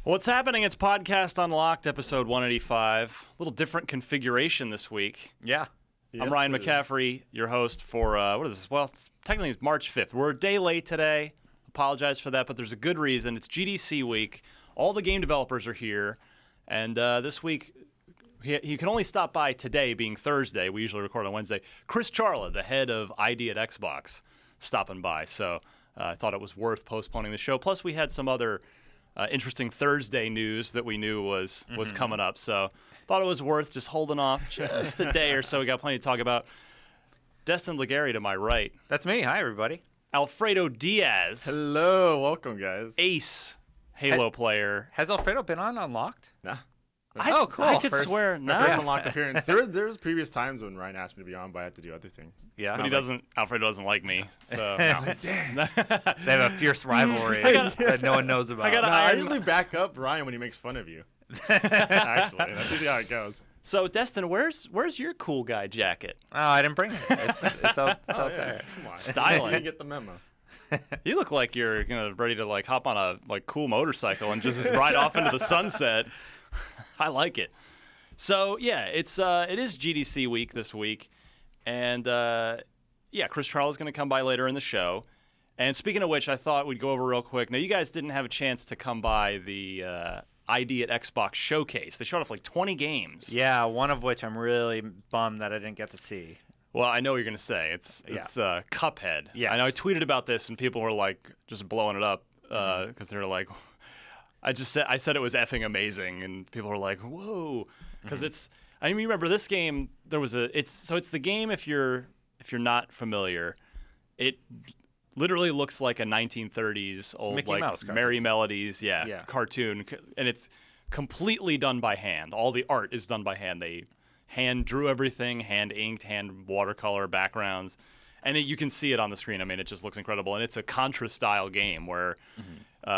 What's happening? It's Podcast Unlocked, episode 185. A little different configuration this week. Yeah. I'm Ryan McCaffrey, your host for, what is this? Well, technically it's March 5th. We're a day late today. Apologize for that, but there's a good reason. It's GDC week. All the game developers are here. And this week, he can only stop by today, being Thursday. We usually record on Wednesday. Chris Charla, the head of ID at Xbox, stopping by. So I thought it was worth postponing the show. Plus, we had some other interesting Thursday news that we knew was coming up. So thought it was worth just holding off just a day or so. We got plenty to talk about. Destin Legary to my right. That's me. Hi, everybody. Alfredo Diaz. Hello. Welcome, guys. Ace Halo player. Has Alfredo been on Unlocked? Nah. Oh, cool. I could swear My first no. Unlocked appearance. There's previous times when Ryan asked me to be on, but I had to do other things. Yeah. But he doesn't. Alfredo doesn't like me. So They have a fierce rivalry that no one knows about. I usually back up Ryan when he makes fun of you. Actually, that's usually how it goes. So Destin, where's your cool guy jacket? Oh, I didn't bring it. It's outside. Come on. Styling. You get the memo. You look like you're ready to hop on a cool motorcycle and just ride off into the sunset. I like it. So yeah, it is GDC week this week, and Chris Charla is going to come by later in the show. And speaking of which, I thought we'd go over real quick. Now, you guys didn't have a chance to come by the ID at Xbox showcase. They showed off 20 games. Yeah, one of which I'm really bummed that I didn't get to see. Well, I know what you're going to say. It's Cuphead. Yes. I know I tweeted about this, and people were just blowing it up because they're like, I said it was effing amazing, and people were like, whoa, because it's. I mean, remember this game? It's the game if you're not familiar, it literally looks like a 1930s old Mickey Mouse cartoon. Merry Melodies, cartoon, and it's completely done by hand. All the art is done by hand. They hand drew everything, hand inked, hand watercolor backgrounds, and you can see it on the screen. I mean, it just looks incredible, and it's a Contra style game where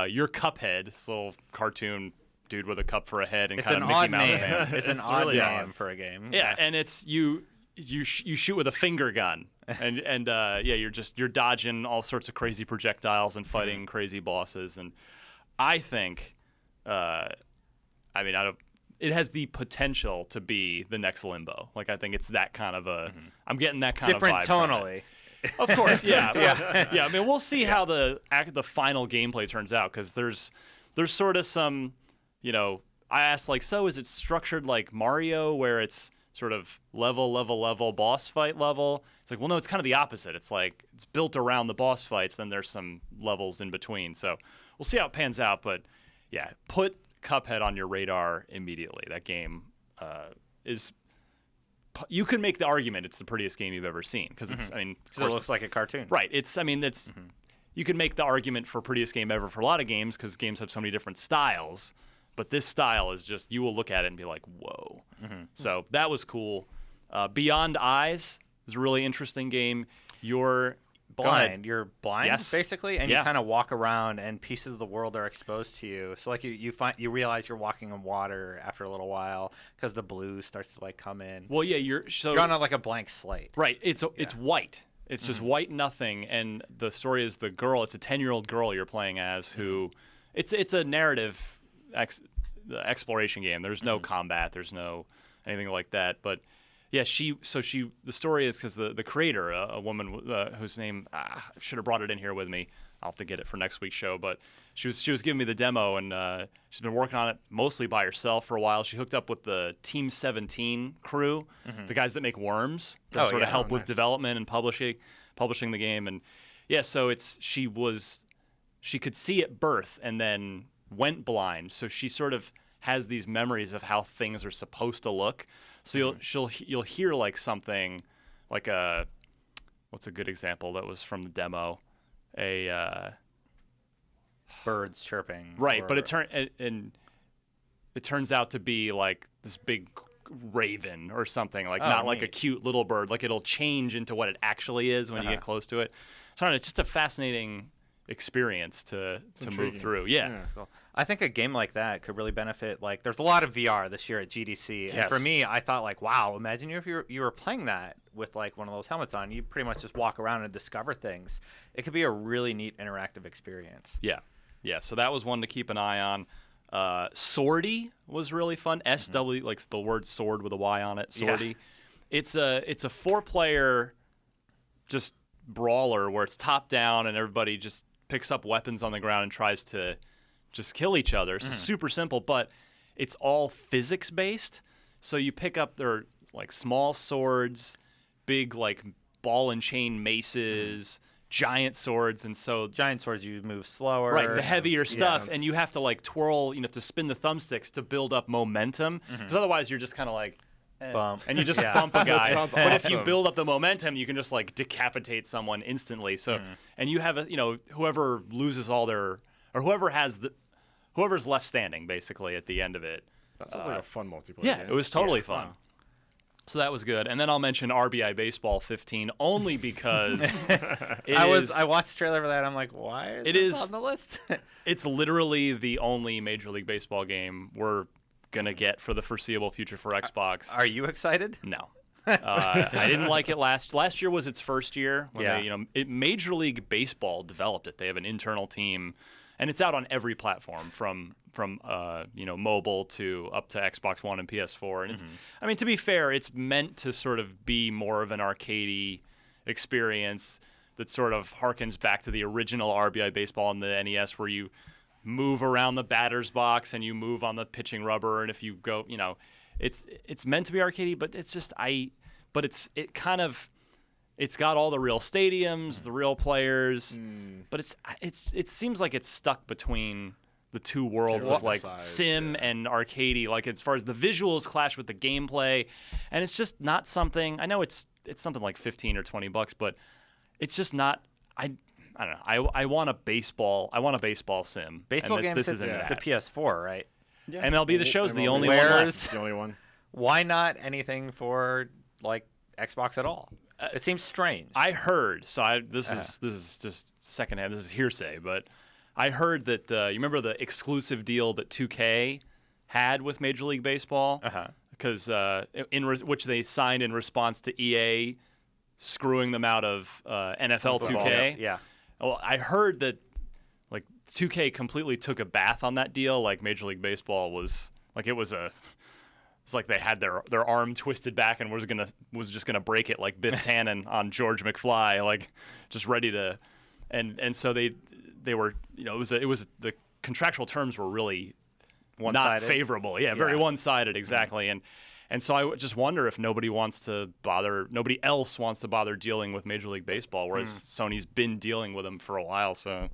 you're Cuphead, this little cartoon dude with a cup for a head and kind of Mickey Mouse hands. It's an odd name for a game. Yeah, and it's you shoot with a finger gun, and you're dodging all sorts of crazy projectiles and fighting crazy bosses, and I think, it has the potential to be the next Limbo. I think it's that kind of a. I'm getting that kind different of vibe tonally. Of course, yeah. I mean, we'll see how the final gameplay turns out, because there's sort of some, I asked so is it structured like Mario where it's sort of level boss fight level? It's like, well, no, it's kind of the opposite. It's it's built around the boss fights, then there's some levels in between. So we'll see how it pans out, but yeah, put Cuphead on your radar immediately. That game is. You can make the argument it's the prettiest game you've ever seen, because it's. I mean, It looks like a cartoon. Right. It's. I mean, it's. You can make the argument for prettiest game ever for a lot of games, because games have so many different styles. But this style is just, you will look at it and be like, whoa. So that was cool. Beyond Eyes is a really interesting game. You're blind. You're blind, Yes. basically, and you kind of walk around, and pieces of the world are exposed to you. So you realize you're walking in water after a little while, because the blue starts to come in. Well, yeah, you're on a blank slate. Right. It's white. It's just white nothing, and the story is the girl. It's a 10-year-old girl you're playing as who. It's a narrative exploration game. There's no combat. There's no anything like that. But yeah, the story is because the creator, a woman whose name I should have brought it in here with me. I'll have to get it for next week's show. But she was giving me the demo, and she's been working on it mostly by herself for a while. She hooked up with the Team 17 crew, the guys that make Worms, that sort of help with development and publishing the game. And yeah, so she could see at birth and then went blind, so she sort of has these memories of how things are supposed to look. So you'll hear something like what's a good example that was from the demo? Birds chirping. Right, but it turns out to be this big raven or something, not like a cute little bird. It'll change into what it actually is when you get close to it. So it's just a fascinating experience to move through. Yeah. That's cool. I think a game like that could really benefit. There's a lot of VR this year at GDC. Yes. And for me, I thought wow, imagine if you were playing that with one of those helmets on. You pretty much just walk around and discover things. It could be a really neat interactive experience. Yeah. So that was one to keep an eye on. Swordy was really fun. SW, like the word sword with a Y on it. Swordy. Yeah. It's a 4-player just brawler where it's top down and everybody just picks up weapons on the ground and tries to just kill each other. So super simple, but it's all physics based. So you pick up their like small swords, big like ball and chain maces, giant swords, and so giant swords you move slower. Right, the heavier stuff, and you have to like twirl, you have to spin the thumbsticks to build up momentum, because otherwise you're just kind of like bump, and you just bump a guy. Sounds but if awesome. you build up the momentum, you can just like decapitate someone instantly. So and you have a whoever loses all their, or whoever's left standing basically at the end of it. That sounds like a fun multiplayer Yeah, game. it was totally fun. Wow. So that was good. And then I'll mention RBI Baseball 15 only because I watched the trailer for that. I'm like, why is this on the list? It's literally the only Major League Baseball game we're going to get for the foreseeable future for Xbox. Are you excited? No. I didn't like it last year was its first year when Major League Baseball developed it. They have an internal team, and it's out on every platform from mobile to up to Xbox One and PS4. And it's, I mean, to be fair, it's meant to sort of be more of an arcadey experience that sort of harkens back to the original RBI Baseball on the NES, where you move around the batter's box and you move on the pitching rubber, and if you go, it's meant to be arcadey, but it's just it's got all the real stadiums, the real players, but it seems like it's stuck between the two worlds of like sim and arcadey. Like as far as the visuals clash with the gameplay, and it's just not something. I know it's something like $15 or $20, but it's just not. I don't know. I want a baseball. I want a baseball sim. Baseball games this hit isn't the PS4, right? Yeah. MLB The Show's the only one Where's- left. The only one. Why not anything for like Xbox at all? It seems strange. I heard. So this is just secondhand. This is hearsay, but I heard that you remember the exclusive deal that 2K had with Major League Baseball, because which they signed in response to EA screwing them out of NFL 2K. Yeah. Well, I heard that like 2K completely took a bath on that deal. Like Major League Baseball was like it's like they had their arm twisted back and was just gonna break it like Biff Tannen on George McFly, like just ready to, and so they were it was the contractual terms were really not favorable. Yeah, very one-sided, exactly. And so I just wonder if nobody else wants to bother dealing with Major League Baseball, whereas Sony's been dealing with them for a while. So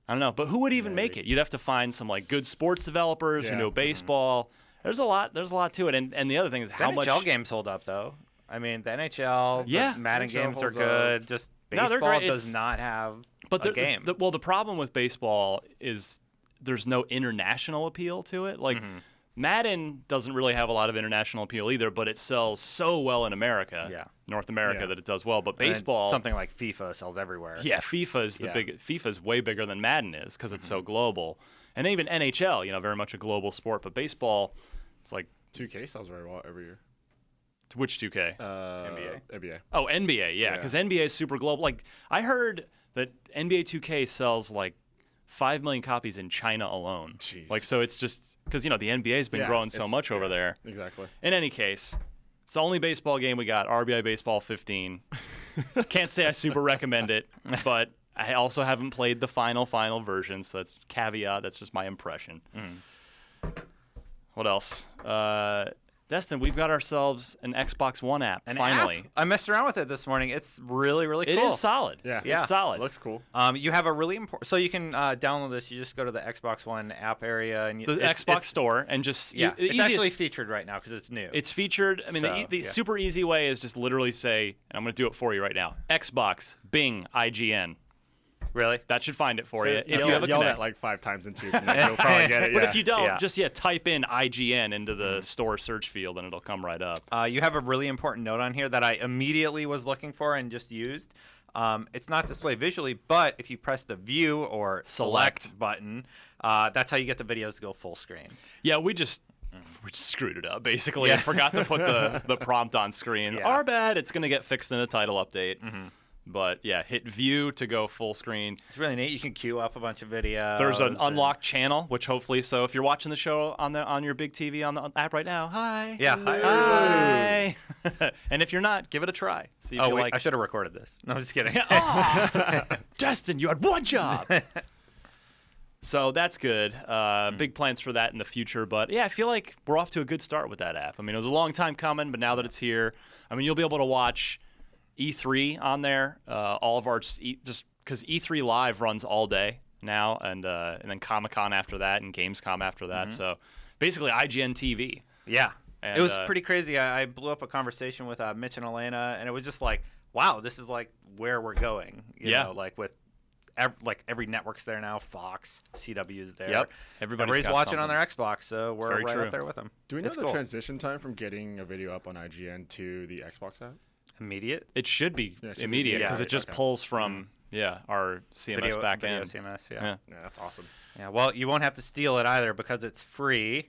I don't know, but who would even make it? You'd have to find some like good sports developers who know baseball. There's a lot to it, and the other thing is how much NHL games hold up though. I mean, the NHL, the Madden NHL games are holds good. up. Just No, they're baseball great. does not have But a game. The problem with baseball is there's no international appeal to it. Like Madden doesn't really have a lot of international appeal either, but it sells so well in America, North America, that it does well. But baseball, something like FIFA sells everywhere. Yeah, FIFA is FIFA's way bigger than Madden is because it's so global, and even NHL, very much a global sport. But baseball, it's like 2K sells very well every year. Which 2K? NBA. Oh, NBA, yeah, because NBA is super global. Like I heard that NBA 2K sells like 5 million copies in China alone. Jeez. Like so, it's just because the NBA's been growing so much over there. Exactly. In any case, it's the only baseball game we got. RBI Baseball 15. Can't say I super recommend it, but I also haven't played the final version, so that's caveat. That's just my impression. What else? Destin, we've got ourselves an Xbox One app, finally. App? I messed around with it this morning. It's really, really cool. It is solid. Yeah. It's solid. Looks cool. You have a really important... So you can download this. You just go to the Xbox One app area. And The Xbox store and just... Yeah, it's actually featured right now because it's new. It's featured... I mean, the super easy way is just literally say, and I'm going to do it for you right now, Xbox, Bing, IGN. Really? That should find it for you. If Yell you have a that Connect. like 5 times into your Connect, you'll probably get it. But Yeah. if you don't, just type in IGN into the store search field and it'll come right up. You have a really important note on here that I immediately was looking for and just used. It's not displayed visually, but if you press the view or select button, that's how you get the videos to go full screen. Yeah, we just screwed it up, basically. I forgot to put the prompt on screen. Yeah. Our bad. It's going to get fixed in the title update. But yeah, hit view to go full screen. It's really neat. You can queue up a bunch of videos. There's an unlocked channel, which hopefully, so if you're watching the show on your big TV on the app right now, hi. Yeah, Hi. And if you're not, give it a try. See if you wait, like. I should have recorded this. No, I'm just kidding. Justin, you had one job. So that's good. Big plans for that in the future. But yeah, I feel like we're off to a good start with that app. I mean, it was a long time coming, but now that it's here, I mean, you'll be able to watch E3 on there. All of our just because E3 Live runs all day now, and then Comic-Con after that, and Gamescom after that. So basically, IGN TV. Yeah. And, it was pretty crazy. I blew up a conversation with Mitch and Elena, and it was just like, wow, this is like where we're going. You know, like with every network's there now. Fox, CW's there. Yep. Everybody's watching on their Xbox, so we're Very right true. up there with them. Do we know It's the cool. transition time from getting a video up on IGN to the Xbox app? Immediate It should be Yeah, it should be immediate immediate, because it right? just Okay. pulls from our CMS video backend. CMS. Yeah. Yeah, that's awesome. Yeah. Well, you won't have to steal it either because it's free.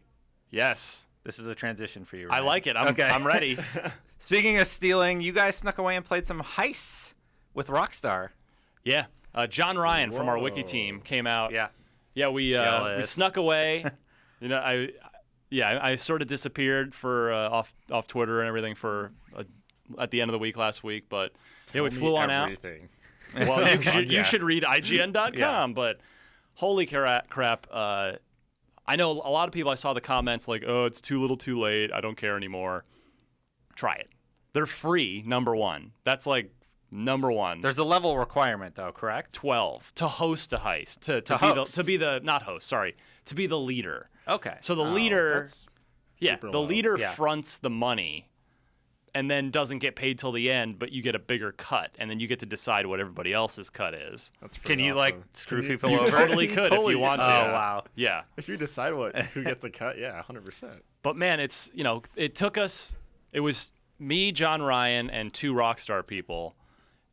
Yes, This is a transition for you. I Ryan. like it. I'm ready. Speaking of stealing, you guys snuck away and played some heists with Rockstar. Yeah. John Ryan from our wiki Whoa. team came out. Yeah. We Jealous. snuck away. You know, I sort of disappeared for off Twitter and everything for at the end of the week last week, but yeah, we Tell flew me on out. everything. Well, you should read IGN.com, Yeah. but holy crap. I know a lot of people, I saw the comments like, oh, it's too little too late. I don't care anymore. Try it. They're free, number one. That's like number one. There's a level requirement, though, correct? 12 to host a heist. To be the leader. Okay. So the leader, That's super the low. leader Yeah. fronts the money and then doesn't get paid till the end, but you get a bigger cut, and then you get to decide what everybody else's cut is. That's Can pretty you like awesome. screw Can you- people You over? totally could if you want to. Oh wow. Yeah. If you decide who gets the cut, yeah, 100%. But man, it was me, John Ryan, and 2 Rockstar people,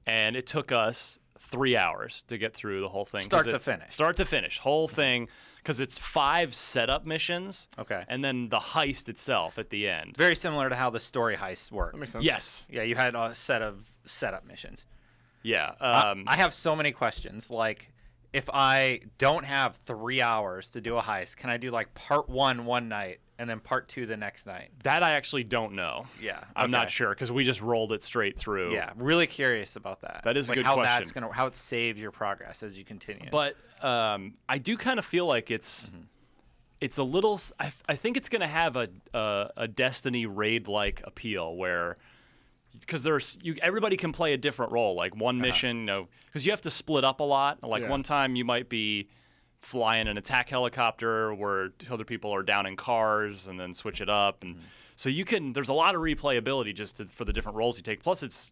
and it took us 3 hours to get through the whole thing. 'cause Start to it's- finish. Start to finish. Whole thing, because it's 5 setup missions. Okay. And then the heist itself at the end. Very similar to how the story heists work. That makes sense. Yes. Yeah, you had a set of setup missions. Yeah. I have so many questions. Like, if I don't have 3 hours to do a heist, can I do like part 1 one night and then part 2 the next night? that I actually don't know. Yeah. I'm not okay. sure because we just rolled it straight through. Yeah, really curious about that. That is a like good how question. That's how it saves your progress as you continue. But I do kind of feel like it's a little. I think it's going to have a Destiny raid like appeal where, because everybody can play a different role. Like one mission, because you have to split up a lot. Like Yeah. one time you might be flying an attack helicopter where other people are down in cars, and then switch it up, and so you can. There's a lot of replayability just for the different roles you take. Plus, it's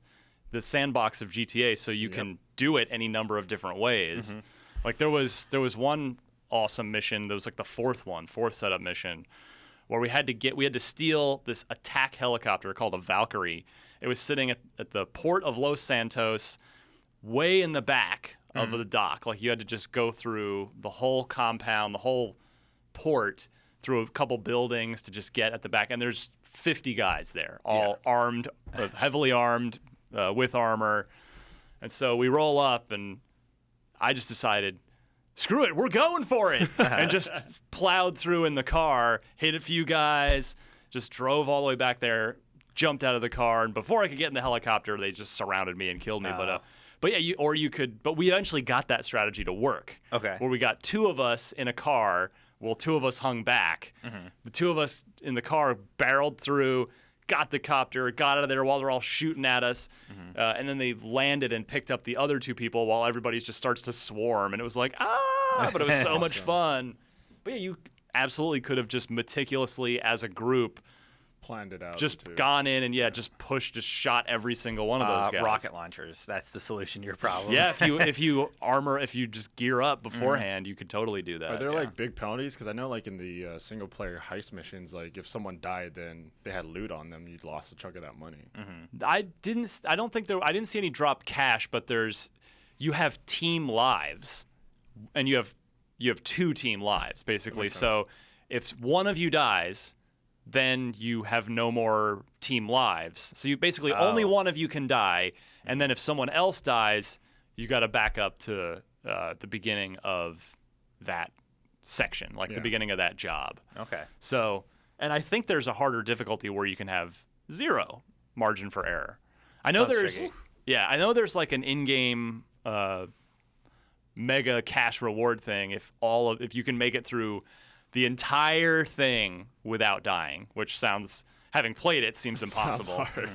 the sandbox of GTA, so you can do it any number of different ways. Like there was one awesome mission. There was like the fourth setup mission, where we had to steal this attack helicopter called a Valkyrie. It was sitting at the port of Los Santos, way in the back of the dock. Like you had to just go through the whole compound, the whole port, through a couple buildings to just get at the back. And there's 50 guys there, all armed, heavily armed, with armor. And so we roll up, and I just decided, screw it, we're going for it. And just plowed through in the car, hit a few guys, just drove all the way back there, jumped out of the car, and before I could get in the helicopter, they just surrounded me and killed me. But yeah, but we eventually got that strategy to work. Okay. Where we got 2 of us in a car, 2 of us hung back. The 2 of us in the car barreled through, got the copter, got out of there while they're all shooting at us, and then they landed and picked up the other 2 people while everybody just starts to swarm, and it was like, but it was so much fun. But yeah, you absolutely could have just meticulously, as a group, Planned it out. just too. gone in and just shot every single one of those guys. Rocket launchers. That's the solution to your problem. Yeah, if you just gear up beforehand, you could totally do that. Are there like big penalties? Because I know like in the single player heist missions, like if someone died, then they had loot on them, you'd lost a chunk of that money. I didn't see any drop cash, but you have team lives, and you have 2 team lives basically. makes So if one of you dies, then you have no more team lives. So you basically only one of you can die, and then if someone else dies, you got to back up to the beginning of that section, like the beginning of that job. Okay. So, and I think there's a harder difficulty where you can have 0 margin for error. I know Sounds tricky. I know there's like an in-game mega cash reward thing if you can make it through the entire thing without dying, which sounds, having played it, seems impossible. Sounds hard.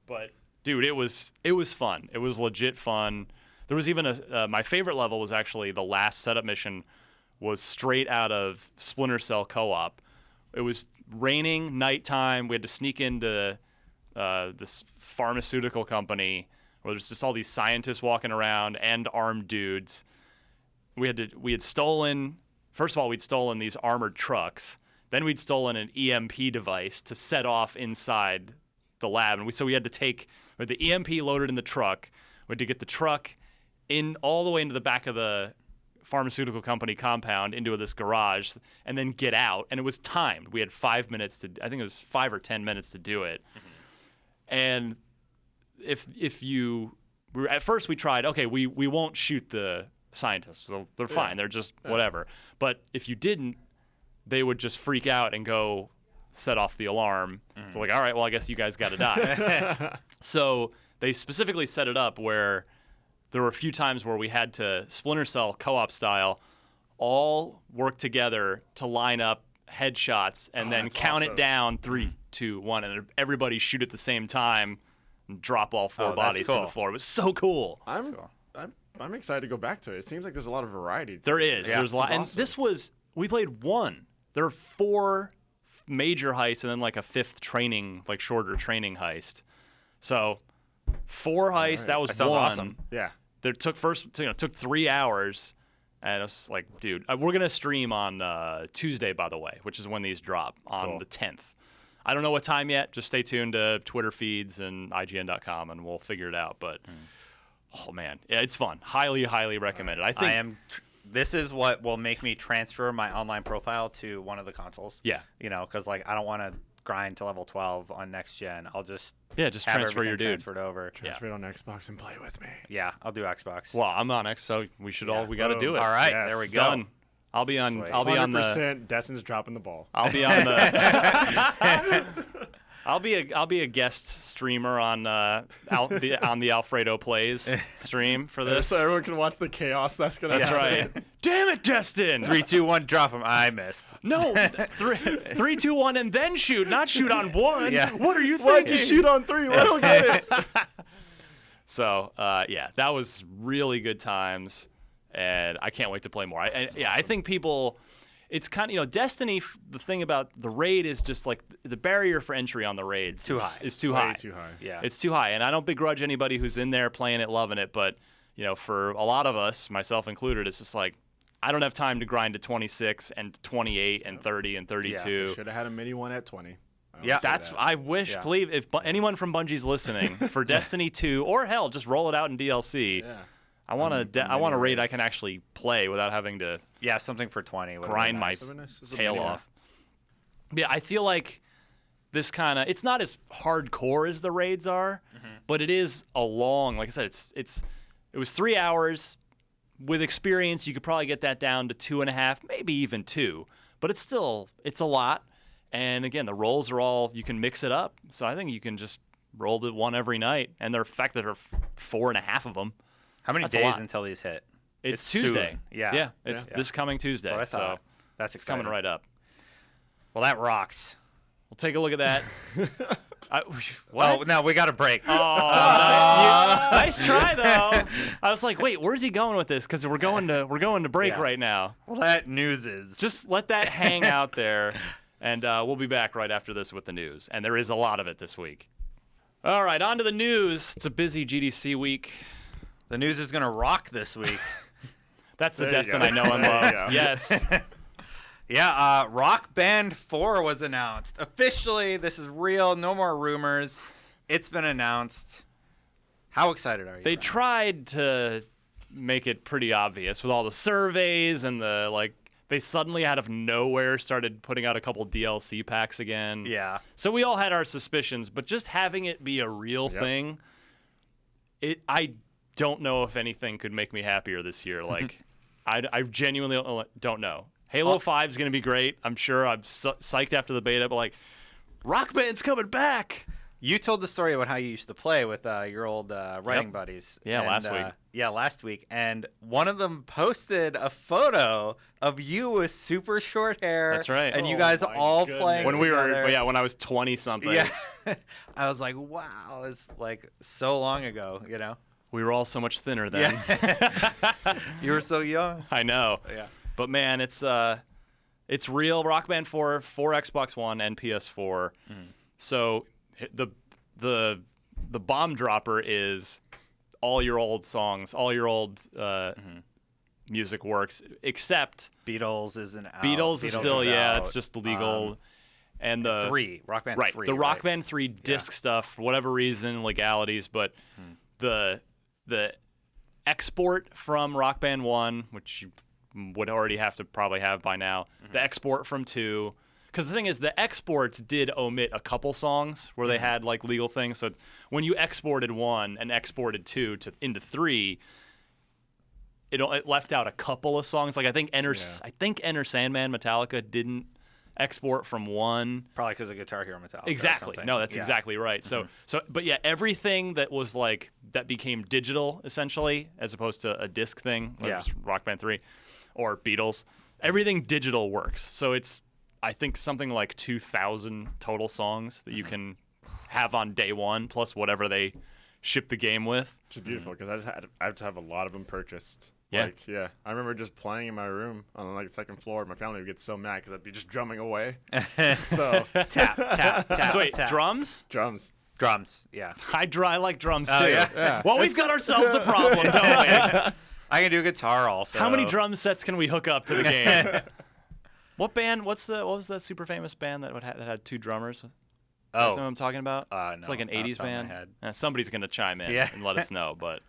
But dude, it was fun. It was legit fun. There was even my favorite level was actually the last setup mission was straight out of Splinter Cell Co-op. It was raining, nighttime. We had to sneak into this pharmaceutical company where there's just all these scientists walking around and armed dudes. We had stolen, first of all, we'd stolen these armored trucks. Then we'd stolen an EMP device to set off inside the lab. And so we had to take the EMP loaded in the truck. We had to get the truck in all the way into the back of the pharmaceutical company compound into this garage and then get out. And it was timed. We had 5 minutes I think it was 5 or 10 minutes to do it. And at first we tried, okay, we won't shoot the scientists. So they're fine. They're just whatever. But if you didn't, they would just freak out and go set off the alarm. So like, all right, well, I guess you guys got to die. So they specifically set it up where there were a few times where we had to Splinter Cell co-op style all work together to line up headshots and then count it down 3, 2, 1, and everybody shoot at the same time and drop all 4 bodies to the floor. It was so cool. I'm excited to go back to it. It seems like there's a lot of variety. There is. Yeah, There's a lot. awesome. And this was, we played 1. There are 4 major heists and then like a 5th training, like shorter training heist. So 4 heists, right. that was That sounds 1. awesome. Yeah. It took 3 hours. And I was like, dude, we're going to stream on Tuesday, by the way, which is when these drop on the 10th. I don't know what time yet. Just stay tuned to Twitter feeds and IGN.com and we'll figure it out. But, oh, man, yeah, it's fun. Highly, highly recommended. I think this is what will make me transfer my online profile to one of the consoles. Yeah. You know, because, like, I don't want to grind to level 12 on next gen. I'll just just have transfer your everything dude. transferred over. Transfer it on Xbox and play with me. Yeah, I'll do Xbox. Well, I'm on X, so we should we got to do it. All right, Yes. there we go. Done. I'll be on. Sweet. I'll be on the. 100% Destin's dropping the ball. I'll be on the. I'll be a guest streamer on the Alfredo Plays stream for this. So everyone can watch the chaos that's gonna That's happen. right. Damn it, Destin! 3, 2, 1, drop him. I missed. No, 3, 2, 1, and then shoot, not shoot on 1. Yeah. What are you Why'd thinking? you shoot on 3? I don't get it. So that was really good times, and I can't wait to play more. I think people. It's kind of, Destiny, the thing about the raid is just like the barrier for entry on the raids Too high. is too Way high. too high. Yeah. It's too high. And I don't begrudge anybody who's in there playing it, loving it. But, for a lot of us, myself included, it's just like, I don't have time to grind to 26 and 28 and 30 and 32. Should have had a mini one at 20. Yeah, I wish, Yeah. please, if anyone from Bungie's listening, for Destiny 2, or hell, just roll it out in DLC. Yeah. I want a raid I can actually play without having to something for 20. would grind be my nice. Just a tail mini off. Yeah, I feel like this it's not as hardcore as the raids are, but it is a long, like I said, it was 3 hours. With experience, you could probably get that down to 2.5, maybe even 2, but it's a lot. And again, the rolls are all, you can mix it up. So I think you can just roll the one every night. And the fact that there are 4.5 of them. How many That's a days lot. until these hit? It's soon. Tuesday. Yeah. It's this coming Tuesday. That's what I so thought. That's it's coming exciting. right up. Well, that rocks. We'll take a look at that. Well, no, we got a break. Oh, nice try though. I was like, wait, where's he going with this? Because we're going to break right now. Well, that news is Just let that hang out there, and we'll be back right after this with the news. And there is a lot of it this week. All right, on to the news. It's a busy GDC week. the news is gonna rock this week. That's the There you Destin go. I know and There you love. go. Yes. Yeah, Rock Band 4 was announced. Officially, this is real. No more rumors. It's been announced. How excited are you? They Ryan? tried to make it pretty obvious with all the surveys and they suddenly out of nowhere started putting out a couple DLC packs again. Yeah. So we all had our suspicions, but just having it be a real thing, I don't know if anything could make me happier this year. Like, I genuinely don't know. Halo 5 is going to be great. I'm sure. I'm psyched after the beta, but like, Rock Band's coming back. You told the story about how you used to play with your old writing buddies. Yeah, and, last week. Yeah, last week. And one of them posted a photo of you with super short hair. That's right. And you Oh guys my all goodness. playing When we together. were, when I was 20 something. Yeah. I was like, wow, it's like so long ago, you know? We were all so much thinner then. Yeah. You were so young. I know. Yeah. But man, it's real. Rock Band 4 for Xbox One and PS4. So the bomb dropper is all your old songs, all your old music works, except Beatles isn't out. Beatles is still out. it's just legal. And the 3, Rock Band 3. the Rock Band 3 disc stuff, for whatever reason, legalities, but the export from Rock Band 1, which you would already have to probably have by now, the export from 2, because the thing is, the exports did omit a couple songs where they had like legal things. So when you exported 1 and exported 2 into 3, it left out a couple of songs. Like I think Enter Sandman Metallica didn't export from 1. Probably because of Guitar Hero Metallica. Exactly. No, that's exactly right. So but yeah, everything that was like that became digital essentially, as opposed to a disc thing, like Rock Band 3 or Beatles, everything digital works. So it's, I think, something like 2,000 total songs that you can have on day one, plus whatever they ship the game with. Which is beautiful because I had to have a lot of them purchased. Yeah. Like, yeah. I remember just playing in my room on like the second floor. My family would get so mad because I'd be just drumming away. So Tap, tap, tap. So wait, tap. drums? drums. Drums, yeah. I like drums too. Oh, yeah? Well, we've got ourselves a problem, don't we? I can do guitar also. How many drum sets can we hook up to the game? What band? What was that super famous band that had 2 drummers? You know what I'm talking about? It's No, like an not off the 80s top of my band. head. Somebody's gonna chime in and let us know. But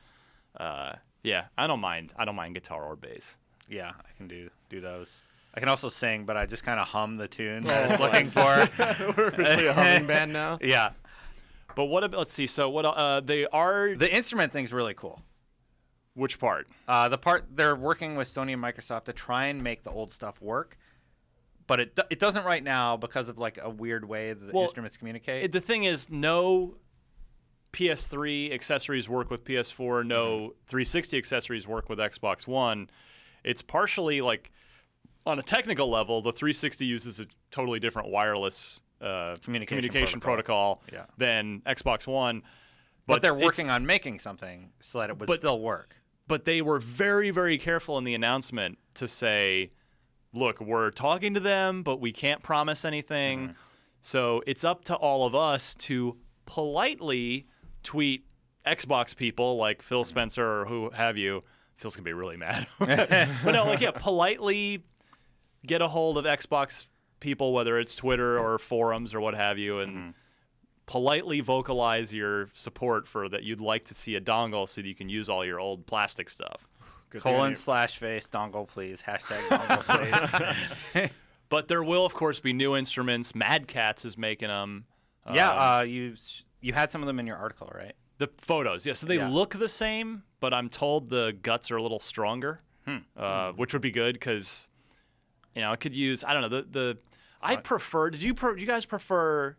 yeah, I don't mind guitar or bass. Yeah, I can do those. I can also sing, but I just kind of hum the tune that it's looking for. We're officially a humming band now. Yeah. But what about? Let's see. So what? They are. The instrument thing's really cool. Which part? The part they're working with Sony and Microsoft to try and make the old stuff work, but it doesn't right now because of like a weird way that the instruments communicate. The thing is, no PS3 accessories work with PS4. No 360 accessories work with Xbox One. It's partially like, on a technical level, the 360 uses a totally different wireless communication protocol than Xbox One. But they're working on making something so that it would still work. But they were very, very careful in the announcement to say, look, we're talking to them, but we can't promise anything. So it's up to all of us to politely tweet Xbox people like Phil Spencer or who have you. Phil's going to be really mad. But no, like, yeah, politely get a hold of Xbox people, whether it's Twitter or forums or what have you, and politely vocalize your support for that you'd like to see a dongle so that you can use all your old plastic stuff. /face dongle please. #dongle please. But there will, of course, be new instruments. Mad Catz is making them. You had some of them in your article, right? The photos, yeah. So they look the same, but I'm told the guts are a little stronger, which would be good because, I could use. I don't know I prefer. Did you guys prefer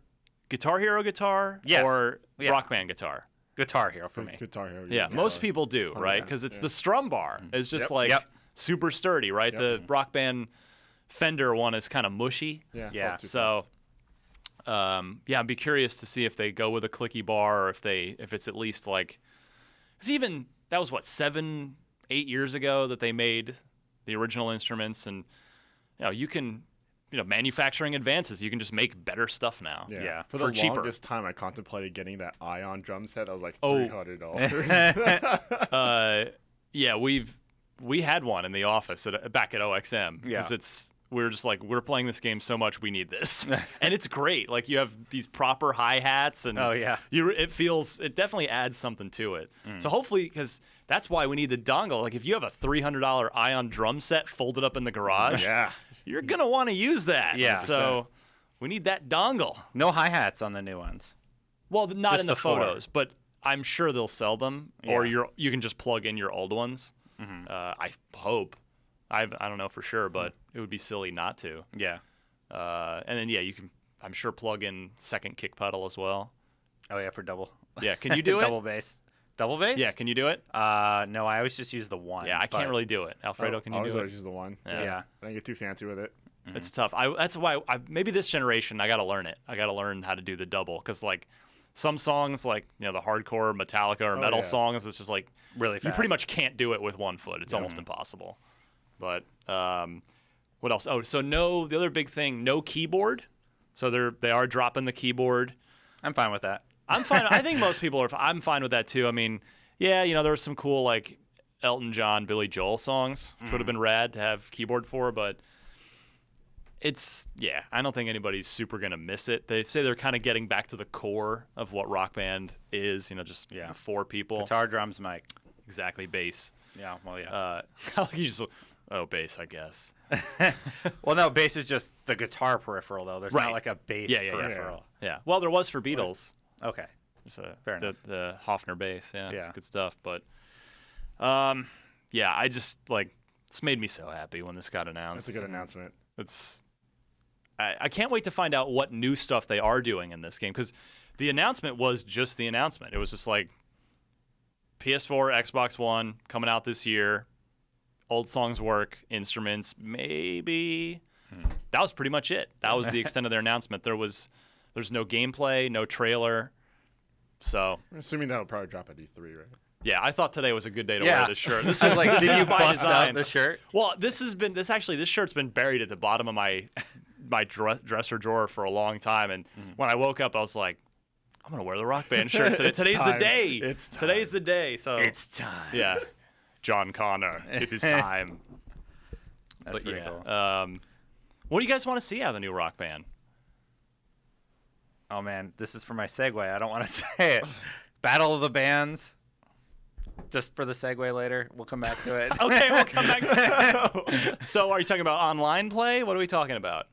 Guitar Hero guitar or Rock Band guitar? Guitar Hero for me. Guitar Hero. Yeah, most people do, right? Because it's the strum bar is just super sturdy, right? The Rock Band Fender one is kind of mushy. Yeah. So, I'd be curious to see if they go with a clicky bar or if it's at least like, because even that was what 7-8 years ago that they made the original instruments, and you can. Manufacturing advances. You can just make better stuff now. Yeah. For the cheaper. longest time, I contemplated getting that Ion drum set. I was like $300. Yeah, we had one in the office back at OXM because we're just like, we're playing this game so much, we need this. And it's great. Like, you have these proper hi-hats, and it definitely adds something to it. So hopefully, because that's why we need the dongle. Like, if you have a $300 Ion drum set folded up in the garage, you're going to want to use that. Yeah. So we need that dongle. No hi-hats on the new ones. Well, not Just in the the four. photos, but I'm sure they'll sell them, or you can just plug in your old ones. I hope. I don't know for sure, but it would be silly not to. Yeah. And then you can, I'm sure, plug in second kick pedal as well. Oh yeah, for double. Yeah, can you do it? Double bass. Double bass? Yeah, can you do it? No, I always just use the one. Yeah, I can't really do it. Alfredo, can you do it? I always use the one. Yeah. I don't get too fancy with it. It's tough. That's why maybe this generation I got to learn it. I got to learn how to do the double, because like some songs, like the hardcore Metallica or metal songs, it's just like really fast. You pretty much can't do it with one foot. It's almost impossible. But what else? Oh, so the other big thing, no keyboard. So they are dropping the keyboard. I'm fine with that. I'm fine. I think most people are. I'm fine with that too. I mean, there were some cool like Elton John, Billy Joel songs, which would have been rad to have keyboard for, but I don't think anybody's super gonna miss it. They say they're kind of getting back to the core of what Rock Band is. Just the four people. Guitar, drums, mic. Exactly, bass. Yeah. Well, yeah. Bass, I guess. Well, no, bass is just the guitar peripheral, though. There's not like a bass peripheral. Yeah. Well, there was for Beatles. Okay. Fair enough. The Hofner bass. Yeah. Yeah. It's good stuff. But, I just it's made me so happy when this got announced. That's a good announcement. I can't wait to find out what new stuff they are doing in this game, because the announcement was just the announcement. It was just like PS4, Xbox One coming out this year. Old songs work, instruments, maybe. That was pretty much it. That was the extent of their announcement. There's no gameplay, no trailer. So I'm assuming that'll probably drop at E3, right? Yeah, I thought today was a good day to wear this shirt. This I is was like, did you by bust design. out the shirt? Well, this shirt's been buried at the bottom of my dresser drawer for a long time, and when I woke up, I was like, I'm gonna wear the Rock Band shirt today. Today's the day. Today's the day. So it's time. Yeah, John Connor. It is time. That's pretty cool. What do you guys want to see out of the new Rock Band? Oh man, this is for my segue. I don't want to say it. Battle of the Bands. Just for the segue later. We'll come back to it. Okay, we'll come back. So are you talking about online play? What are we talking about?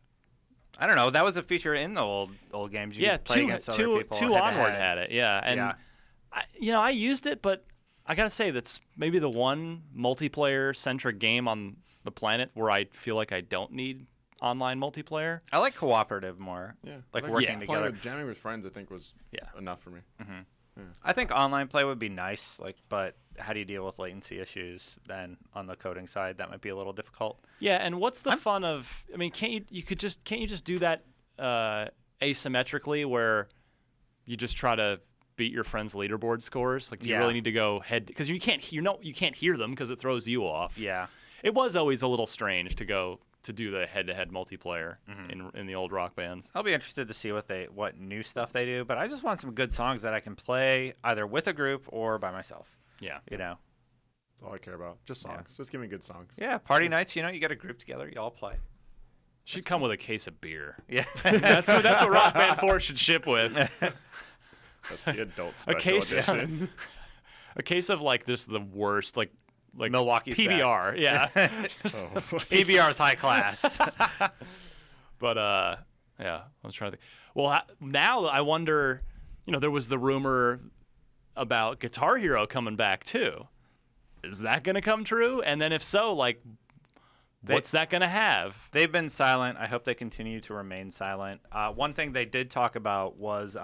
I don't know. That was a feature in the old games. You could play against other people two Onward head-to-head. had it. Yeah, and I used it, but I gotta say that's maybe the one multiplayer-centric game on the planet where I feel like I don't need online multiplayer. I like cooperative more. Yeah, like working together. Jamming with friends, I think, was enough for me. Mm-hmm. Yeah. I think online play would be nice, but how do you deal with latency issues then on the coding side? That might be a little difficult. Yeah, and what's the fun of? I mean, can't you just do that asymmetrically, where you just try to beat your friend's leaderboard scores? Like, do you really need to go head? Because you can't hear them because it throws you off. Yeah, it was always a little strange to do the head-to-head multiplayer in the old Rock Bands. I'll be interested to see what new stuff they do, but I just want some good songs that I can play either with a group or by myself. Yeah, that's all I care about. Just songs. Just give me good songs. Yeah, party nights. You get a group together, you all play. Should come with a case of beer. Yeah, that's what Rock Band 4 should ship with. That's the adult special edition. A case of just the worst like Milwaukee's PBR, best. Yeah. PBR's high class. But I was trying to think. Well, now I wonder. There was the rumor about Guitar Hero coming back too. Is that going to come true? And then if so, what's that going to have? They've been silent. I hope they continue to remain silent. One thing they did talk about was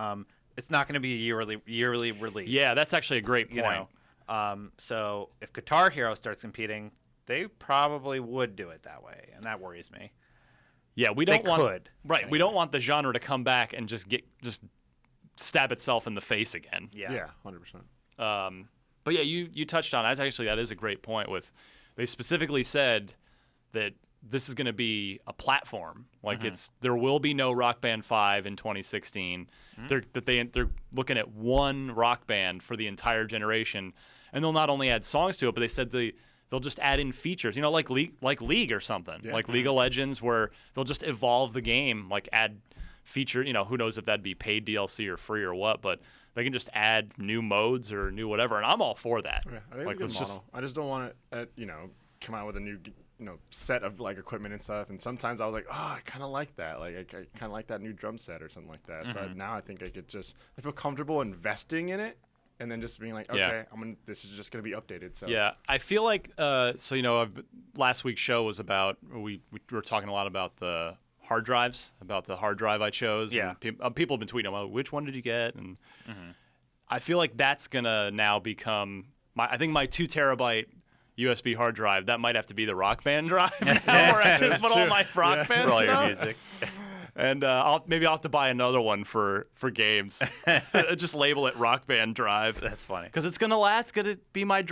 it's not going to be a yearly release. Yeah, that's actually a great point. So if Guitar Hero starts competing, they probably would do it that way, and that worries me. Yeah, we don't we don't want the genre to come back and just stab itself in the face again. Yeah, 100%. But yeah, you touched on that is a great point. They specifically said that this is going to be a platform. There will be no Rock Band 5 in 2016. They're looking at one Rock Band for the entire generation. And they'll not only add songs to it, but they said the they'll just add in features, like League or something, Yeah. like League of Legends, where they'll just evolve the game, like add feature. Who knows if that'd be paid DLC or free or what, but they can just add new modes or new whatever, and I'm all for that. Yeah, I think it's a good model. I just don't want to, come out with a new, set of like equipment and stuff. And sometimes I was like, oh, I kind of like that. Like I kind of like that new drum set or something like that. So now I think I feel comfortable investing in it, and then just being like, okay, this is just gonna be updated. So yeah, I feel like last week's show was about we were talking a lot about the hard drives, about the hard drive I chose. Yeah. And people have been tweeting, well, which one did you get? And I feel like that's gonna now become I think my 2 terabyte USB hard drive, that might have to be the Rock Band drive, where I just put all my Rock Band For all stuff. your music. And I'll have to buy another one for games. Just label it Rock Band drive. That's funny. Because it's gonna last. It's gonna be my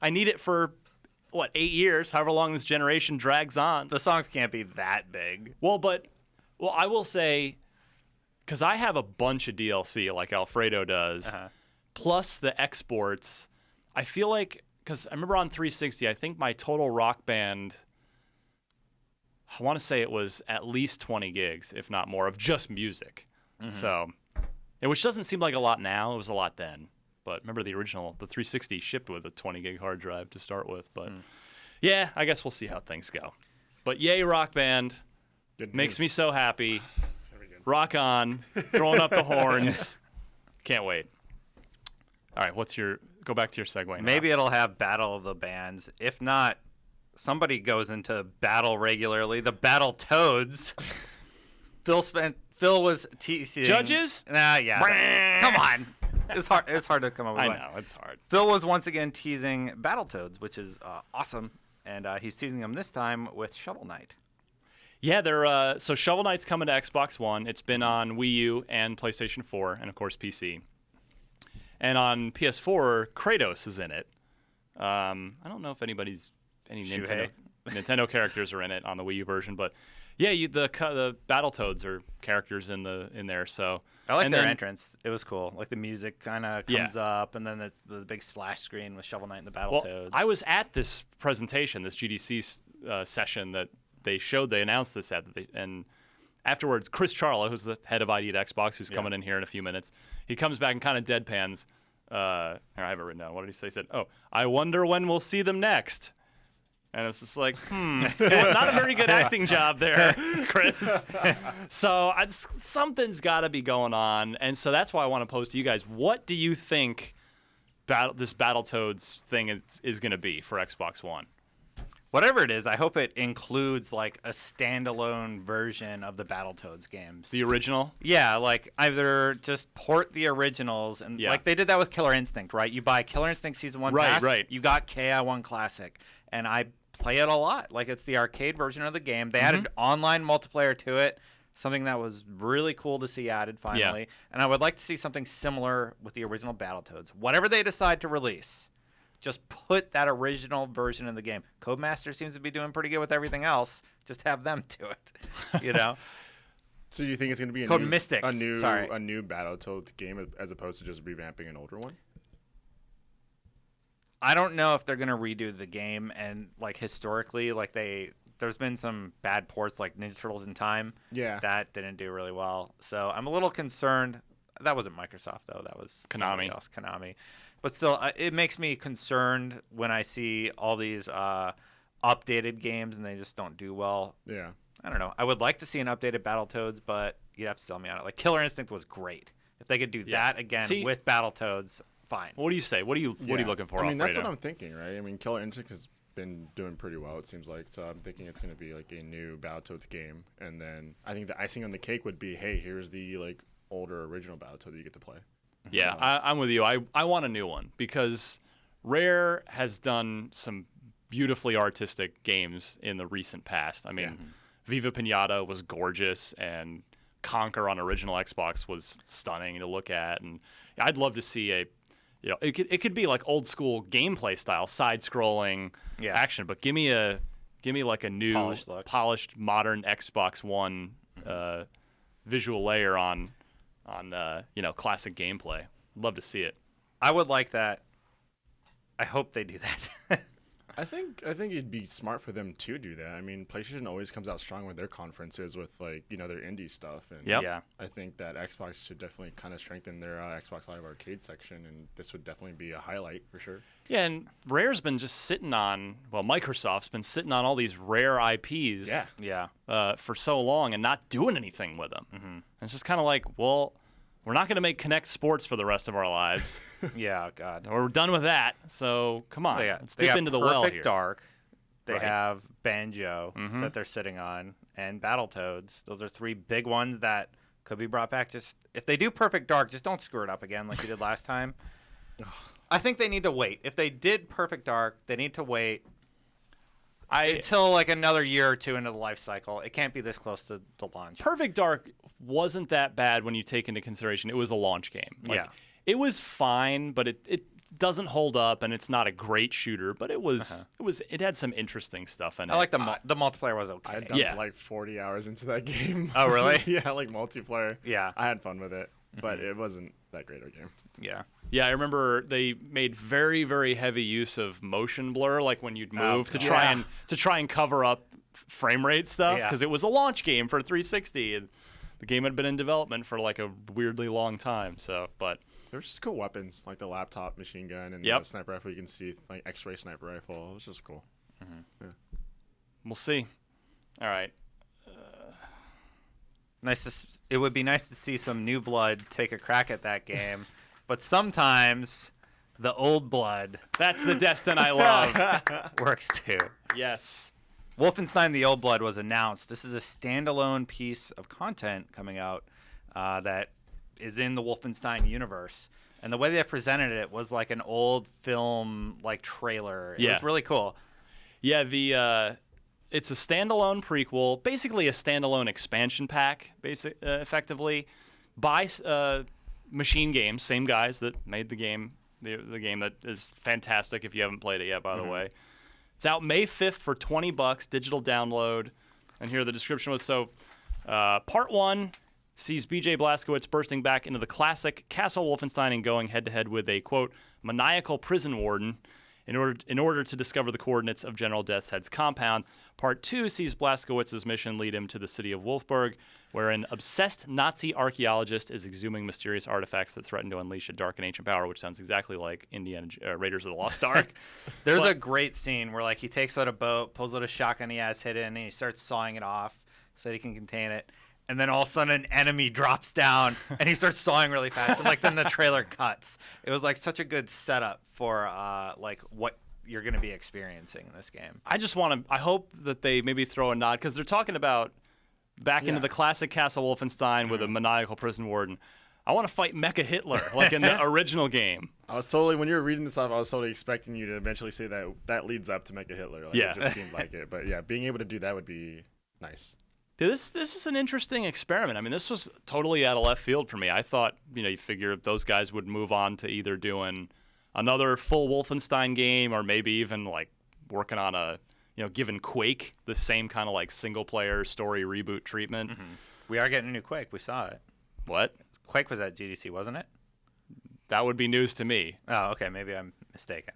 I need it for 8 years, however long this generation drags on. The songs can't be that big. Well, I will say, because I have a bunch of DLC like Alfredo does, plus the exports. I feel like, because I remember on 360, I think my total Rock Band, I want to say it was at least 20 gigs, if not more, of just music. So, which doesn't seem like a lot now. It was a lot then. But remember the 360 shipped with a 20 gig hard drive to start with. But yeah, I guess we'll see how things go. But yay, Rock Band. Good Makes news. me so happy. Rock on. Throwing up the horns. Can't wait. All right, go back to your segue now. Maybe it'll have Battle of the Bands. If not, somebody goes into battle regularly. The Battletoads. Phil was teasing. Judges? Nah, yeah. Come on. It's hard to come up with one. I know, it's hard. Phil was once again teasing Battletoads, which is awesome. And he's teasing them this time with Shovel Knight. Yeah, they're so Shovel Knight's coming to Xbox One. It's been on Wii U and PlayStation 4 and, of course, PC. And on PS4, Kratos is in it. I don't know if any Nintendo characters are in it on the Wii U version, but yeah, the Battletoads are characters in there. So I like their entrance. It was cool. Like the music kind of comes up, and then it's the big splash screen with Shovel Knight and the Battletoads. Well, I was at this presentation, this GDC session that they announced this at, and afterwards, Chris Charla, who's the head of ID at Xbox, who's coming in here in a few minutes, he comes back and kind of deadpans. I have it written down. What did he say? He said, "Oh, I wonder when we'll see them next." And it's just like, not a very good acting job there, Chris. So something's got to be going on, and so that's why I want to pose to you guys: what do you think this Battletoads thing is going to be for Xbox One? Whatever it is, I hope it includes like a standalone version of the Battletoads games. The original? Yeah, like either just port the originals and like they did that with Killer Instinct, right? You buy Killer Instinct Season 1 Pass, you got KI1 Classic, and I play it a lot. Like it's the arcade version of the game. They added online multiplayer to it, something that was really cool to see added finally. And I would like to see something similar with the original Battletoads. Whatever they decide to release, just put that original version in the game. Codemaster seems to be doing pretty good with everything else. Just have them do it, So you think it's going to be a new Battletoads game as opposed to just revamping an older one? I don't know if they're going to redo the game, and like historically, like there's been some bad ports like Ninja Turtles in Time. Yeah. That didn't do really well. So I'm a little concerned. That wasn't Microsoft though. That was Konami. Else, Konami. But still, it makes me concerned when I see all these updated games and they just don't do well. Yeah. I don't know. I would like to see an updated Battletoads, but you'd have to sell me on it. Like Killer Instinct was great. If they could do that again with Battletoads, fine. What do you say? What are you looking for? I mean, that's Alfredo? what I'm thinking, right? I mean, Killer Instinct has been doing pretty well, it seems like. So I'm thinking it's going to be like a new Battletoads game, and then I think the icing on the cake would be, hey, here's the like older original Battletoads that you get to play. Yeah, I'm with you. I want a new one because Rare has done some beautifully artistic games in the recent past. I mean, Viva Pinata was gorgeous, and Conquer on original Xbox was stunning to look at. And I'd love to see it could be like old school gameplay style, side-scrolling action, but give me like a new polished modern Xbox One visual layer on classic gameplay. Love to see it. I would like that. I hope they do that. I think it'd be smart for them to do that. I mean, PlayStation always comes out strong with their conferences with like their indie stuff, and Yeah. I think that Xbox should definitely kind of strengthen their Xbox Live Arcade section, and this would definitely be a highlight for sure. Yeah, and Rare's been just sitting on, well, Microsoft's been sitting on all these rare IPs Yeah. For so long and not doing anything with them. And it's just kind of like, well, we're not going to make Kinect Sports for the rest of our lives. Yeah, God. We're done with that. So come on, let's dip into the well Perfect here. Dark. They Right. have Banjo that they're sitting on, and Battletoads. Those are 3 big ones that could be brought back. Just if they do Perfect Dark, just don't screw it up again like you did last time. I think they need to wait. If they did Perfect Dark, they need to wait until like another year or 2 into the life cycle. It can't be this close to launch. Perfect Dark wasn't that bad when you take into consideration it was a launch game. Yeah. It was fine, but it doesn't hold up, and it's not a great shooter. But it had some interesting stuff in it. I like the multiplayer was okay. I dumped like 40 hours into that game. Oh, really? Yeah, like multiplayer. Yeah. I had fun with it, but it wasn't that great of a game. Yeah. Yeah, I remember they made very, very heavy use of motion blur, like when you'd move to try and cover up frame rate stuff, because it was a launch game for 360, and the game had been in development for like a weirdly long time. So, but There's just cool weapons, like the laptop machine gun and the sniper rifle. You can see like X-ray sniper rifle. It was just cool. Yeah. We'll see. All right. It would be nice to see some new blood take a crack at that game, but sometimes the old blood That's the Destin I love. works too. Yes. Wolfenstein: The Old Blood was announced. This is a standalone piece of content coming out that is in the Wolfenstein universe. And the way they presented it was like an old film like trailer. It was really cool. Yeah, it's a standalone prequel, basically a standalone expansion pack, effectively, by Machine Games, same guys that made the game, the game that is fantastic if you haven't played it yet, by the way. It's out May 5th for $20, digital download. And here the description was, Part 1 sees B.J. Blazkowicz bursting back into the classic Castle Wolfenstein and going head-to-head with a, quote, maniacal prison warden in order to discover the coordinates of General Deathshead's compound. Part 2 sees Blazkowicz's mission lead him to the city of Wolfsburg, where an obsessed Nazi archaeologist is exhuming mysterious artifacts that threaten to unleash a dark and ancient power, which sounds exactly like Raiders of the Lost Ark. There's a great scene where like he takes out a boat, pulls out a shotgun he has hidden, and he starts sawing it off so that he can contain it. And then all of a sudden an enemy drops down and he starts sawing really fast. And like then the trailer cuts. It was like such a good setup for like what you're going to be experiencing in this game. I hope that they maybe throw a nod, because they're talking about back into the classic Castle Wolfenstein with a maniacal prison warden. I want to fight Mecha Hitler like in the original game. I was totally, when you were reading this off, I was totally expecting you to eventually say that leads up to Mecha Hitler. Like, it just seemed like it. But yeah, being able to do that would be nice. This is an interesting experiment. I mean, this was totally out of left field for me. I thought, you figure those guys would move on to either doing another full Wolfenstein game, or maybe even like working on a, giving Quake the same kind of like single player story reboot treatment. We are getting a new Quake. We saw it. What? Quake was at GDC, wasn't it? That would be news to me. Oh, okay. Maybe I'm mistaken.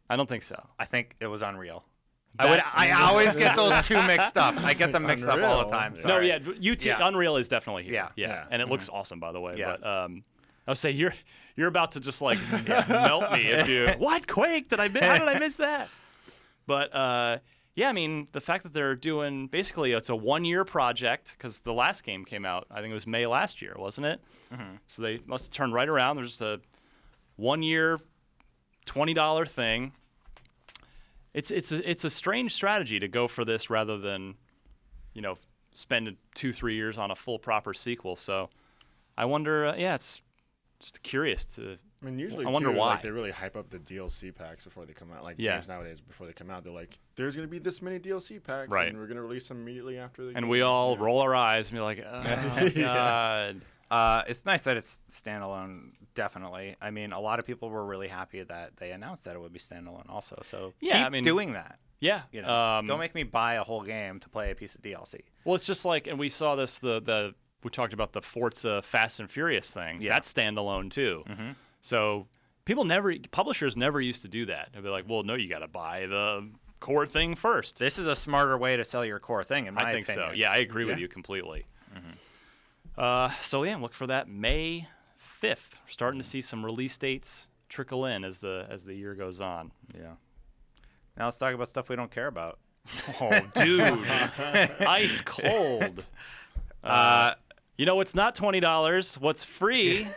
I don't think so. I think it was Unreal. I always get those two mixed up. I get them mixed up all the time. Sorry. No, Unreal is definitely here. Yeah. And it looks awesome, by the way. Yeah. But I would say you're about to just like melt me if you what Quake did I miss? How did I miss that? But I mean, the fact that they're doing basically it's a 1-year project, because the last game came out, I think it was May last year, wasn't it? So they must have turned right around. There's a 1-year $20 thing. It's a strange strategy to go for this rather than, spend 2-3 years on a full proper sequel. So I wonder. It's just curious to. I mean, usually I wonder why like, they really hype up the DLC packs before they come out. Like games nowadays, before they come out, they're like, "There's going to be this many DLC packs, right? And we're going to release them immediately after the." And game. we all roll our eyes and be like, "Oh God." It's nice that it's standalone, definitely. I mean, a lot of people were really happy that they announced that it would be standalone also. So keep doing that. Yeah. Don't make me buy a whole game to play a piece of DLC. Well, it's just like, and we saw this, we talked about the Forza Fast and Furious thing. Yeah. That's standalone too. So publishers never used to do that. They'd be like, well, no, you got to buy the core thing first. This is a smarter way to sell your core thing, in my opinion. I think so. Yeah, I agree with you completely. So yeah, look for that May 5th. We're starting to see some release dates trickle in as the year goes on. Yeah. Now let's talk about stuff we don't care about. Oh, dude, ice cold. You know what's not $20? What's free?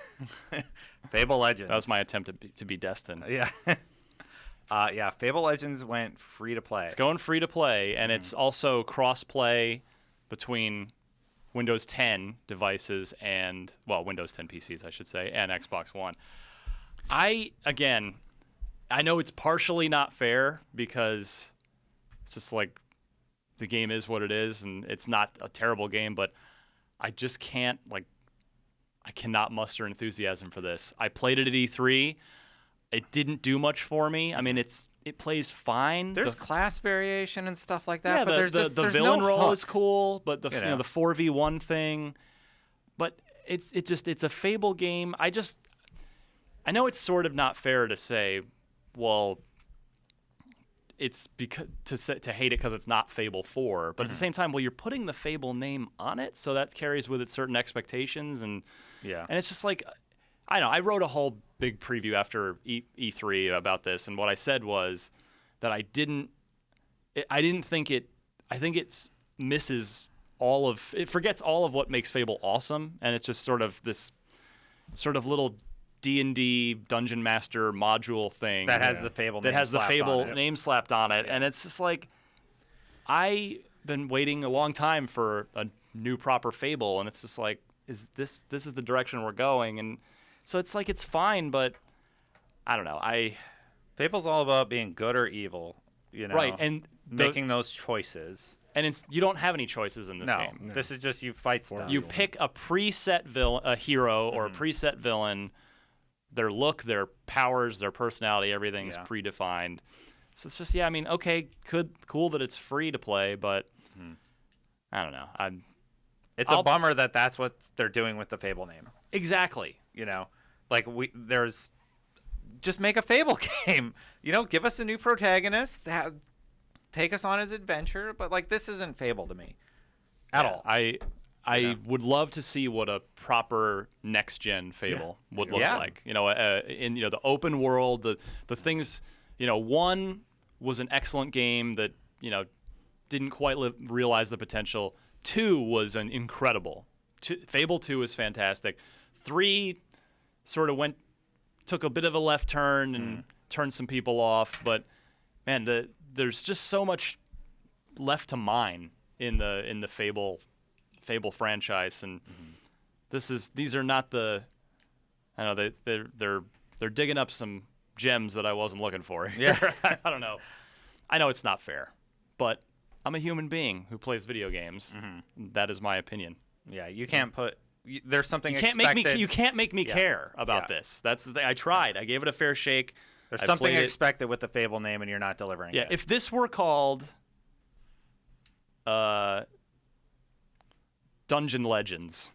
Fable Legends. That was my attempt to be Destin. Yeah. Yeah, Fable Legends went free to play. It's going free to play, and it's also cross-play between Windows 10 devices and, well, Windows 10 PCs, I should say, and Xbox One. I know it's partially not fair because it's just like the game is what it is, and it's not a terrible game, but I just can't, I cannot muster enthusiasm for this. I played it at E3. It didn't do much for me. I mean, it plays fine. There's class variation and stuff like that. Yeah, but the there's villain no role hook. is cool, but the 4v1 thing. But it's a Fable game. I know it's sort of not fair to say, well, it's because to hate it because it's not Fable 4, but at the same time, well, you're putting the Fable name on it, so that carries with it certain expectations, and it's just like, I don't know. I wrote a whole big preview after E3 about this, and what I said was that I didn't think it. I think it misses it forgets all of what makes Fable awesome, and it's just sort of this sort of little D&D Dungeon Master module thing that has the Fable name slapped on it, and it's just like, I've been waiting a long time for a new proper Fable, and it's just like, this is the direction we're going, and so it's like, it's fine, but I don't know. Fable's all about being good or evil, right, and making those choices. And you don't have any choices in this game. No, this is just you fight stuff. You pick a preset a hero or a preset villain. Their look, their powers, their personality, everything's predefined. So it's just, I mean, okay, cool that it's free to play, but I don't know. It's a bummer that that's what they're doing with the Fable name. Exactly. Like just make a Fable game. Give us a new protagonist, take us on his adventure, but like, this isn't Fable to me at all. I would love to see what a proper next-gen Fable would look like. In the open world, the things. 1 was an excellent game that didn't quite realize the potential. 2 was an incredible. Fable 2 is fantastic. 3 sort of took a bit of a left turn and turned some people off, but man, there's just so much left to mine in the Fable franchise, and these are not the. I know they're digging up some gems that I wasn't looking for. Yeah, I don't know. I know it's not fair, but I'm a human being who plays video games. That is my opinion. Yeah, you can't put. There's something you can't make me care about this. That's the thing. I tried. I gave it a fair shake. There's something expected with the Fable name, and you're not delivering it. Yeah, if this were called Dungeon Legends,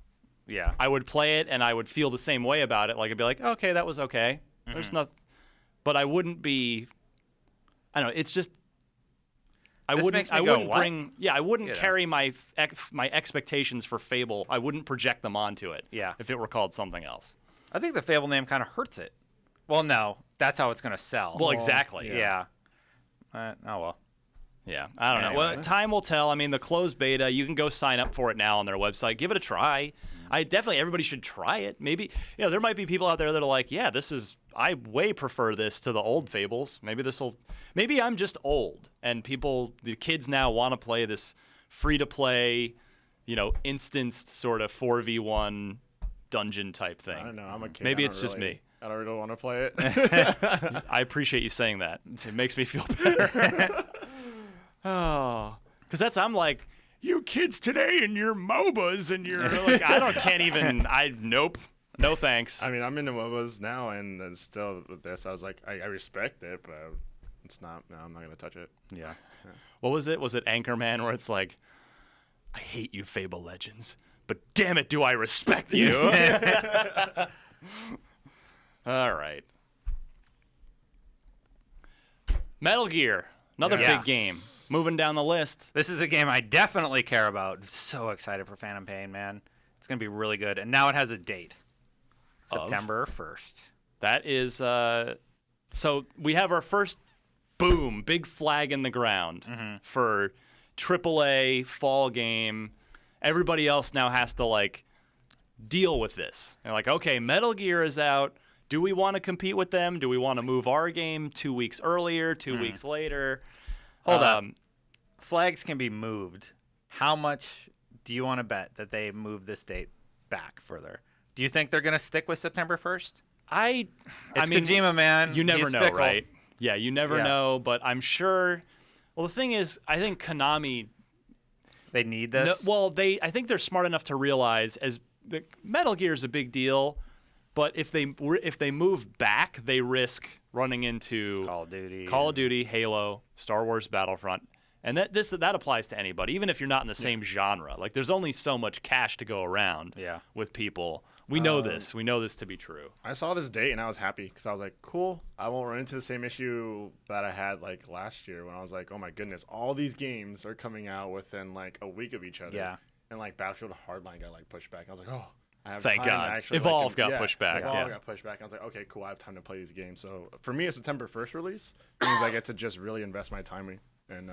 I would play it and I would feel the same way about it. Like, I'd be like, okay, that was okay. There's nothing, but I wouldn't be. I don't know. It's just. I wouldn't carry my expectations for Fable. I wouldn't project them onto it. Yeah. If it were called something else. I think the Fable name kind of hurts it. Well, no, that's how it's going to sell. Well, exactly. Yeah. Oh well. Yeah, I don't know. Well, time will tell. I mean, the closed beta, you can go sign up for it now on their website. Give it a try. Everybody should try it. Maybe, there might be people out there that are like, yeah, I way prefer this to the old Fables. Maybe I'm just old, and the kids now want to play this free-to-play, instanced sort of 4v1 dungeon type thing. I don't know. I'm a kid. Maybe it's just me. I don't really want to play it. I appreciate you saying that. It makes me feel better. Oh, because I'm like, you kids today and your MOBAs and your nope, no thanks. I mean, I'm into MOBAs now, and then still with this, I was like, I respect it, but it's not. No, I'm not gonna touch it. Yeah. What was it? Was it Anchorman where it's like, I hate you, Fable Legends, but damn it, do I respect you? All right. Metal Gear, another Yes. big game. Moving down the list. This is a game I definitely care about. So excited for Phantom Pain, man. It's going to be really good. And now it has a date. September 1st. That is, so we have our first, boom, big flag in the ground for AAA fall game. Everybody else now has to, like, deal with this. They're like, okay, Metal Gear is out. Do we want to compete with them? Do we want to move our game 2 weeks earlier, 2 weeks later? Hold up. Flags can be moved. How much do you want to bet that they move this date back further? Do you think they're going to stick with September 1st? I It's mean, Kojima, man. you never He's know, fickle. right? Yeah, you never Yeah. know, but I'm sure. Well, the thing is, I think Konami. They need this? I think they're smart enough to realize as the Metal Gear is a big deal, but if they move back, they risk running into Call of Duty, Halo, Star Wars Battlefront. And that applies to anybody, even if you're not in the same genre. Like, there's only so much cash to go around with people. We know this. We know this to be true. I saw this date and I was happy because I was like, cool. I won't run into the same issue that I had like last year when I was like, oh my goodness, all these games are coming out within like a week of each other. Yeah. And like Battlefield Hardline got like pushed back. I was like, oh, I have Thank time God. to actually, Evolve got pushed back, Evolve yeah. got pushed back. I was like, okay, cool. I have time to play these games. So for me, a September 1st release means I get to just really invest my time and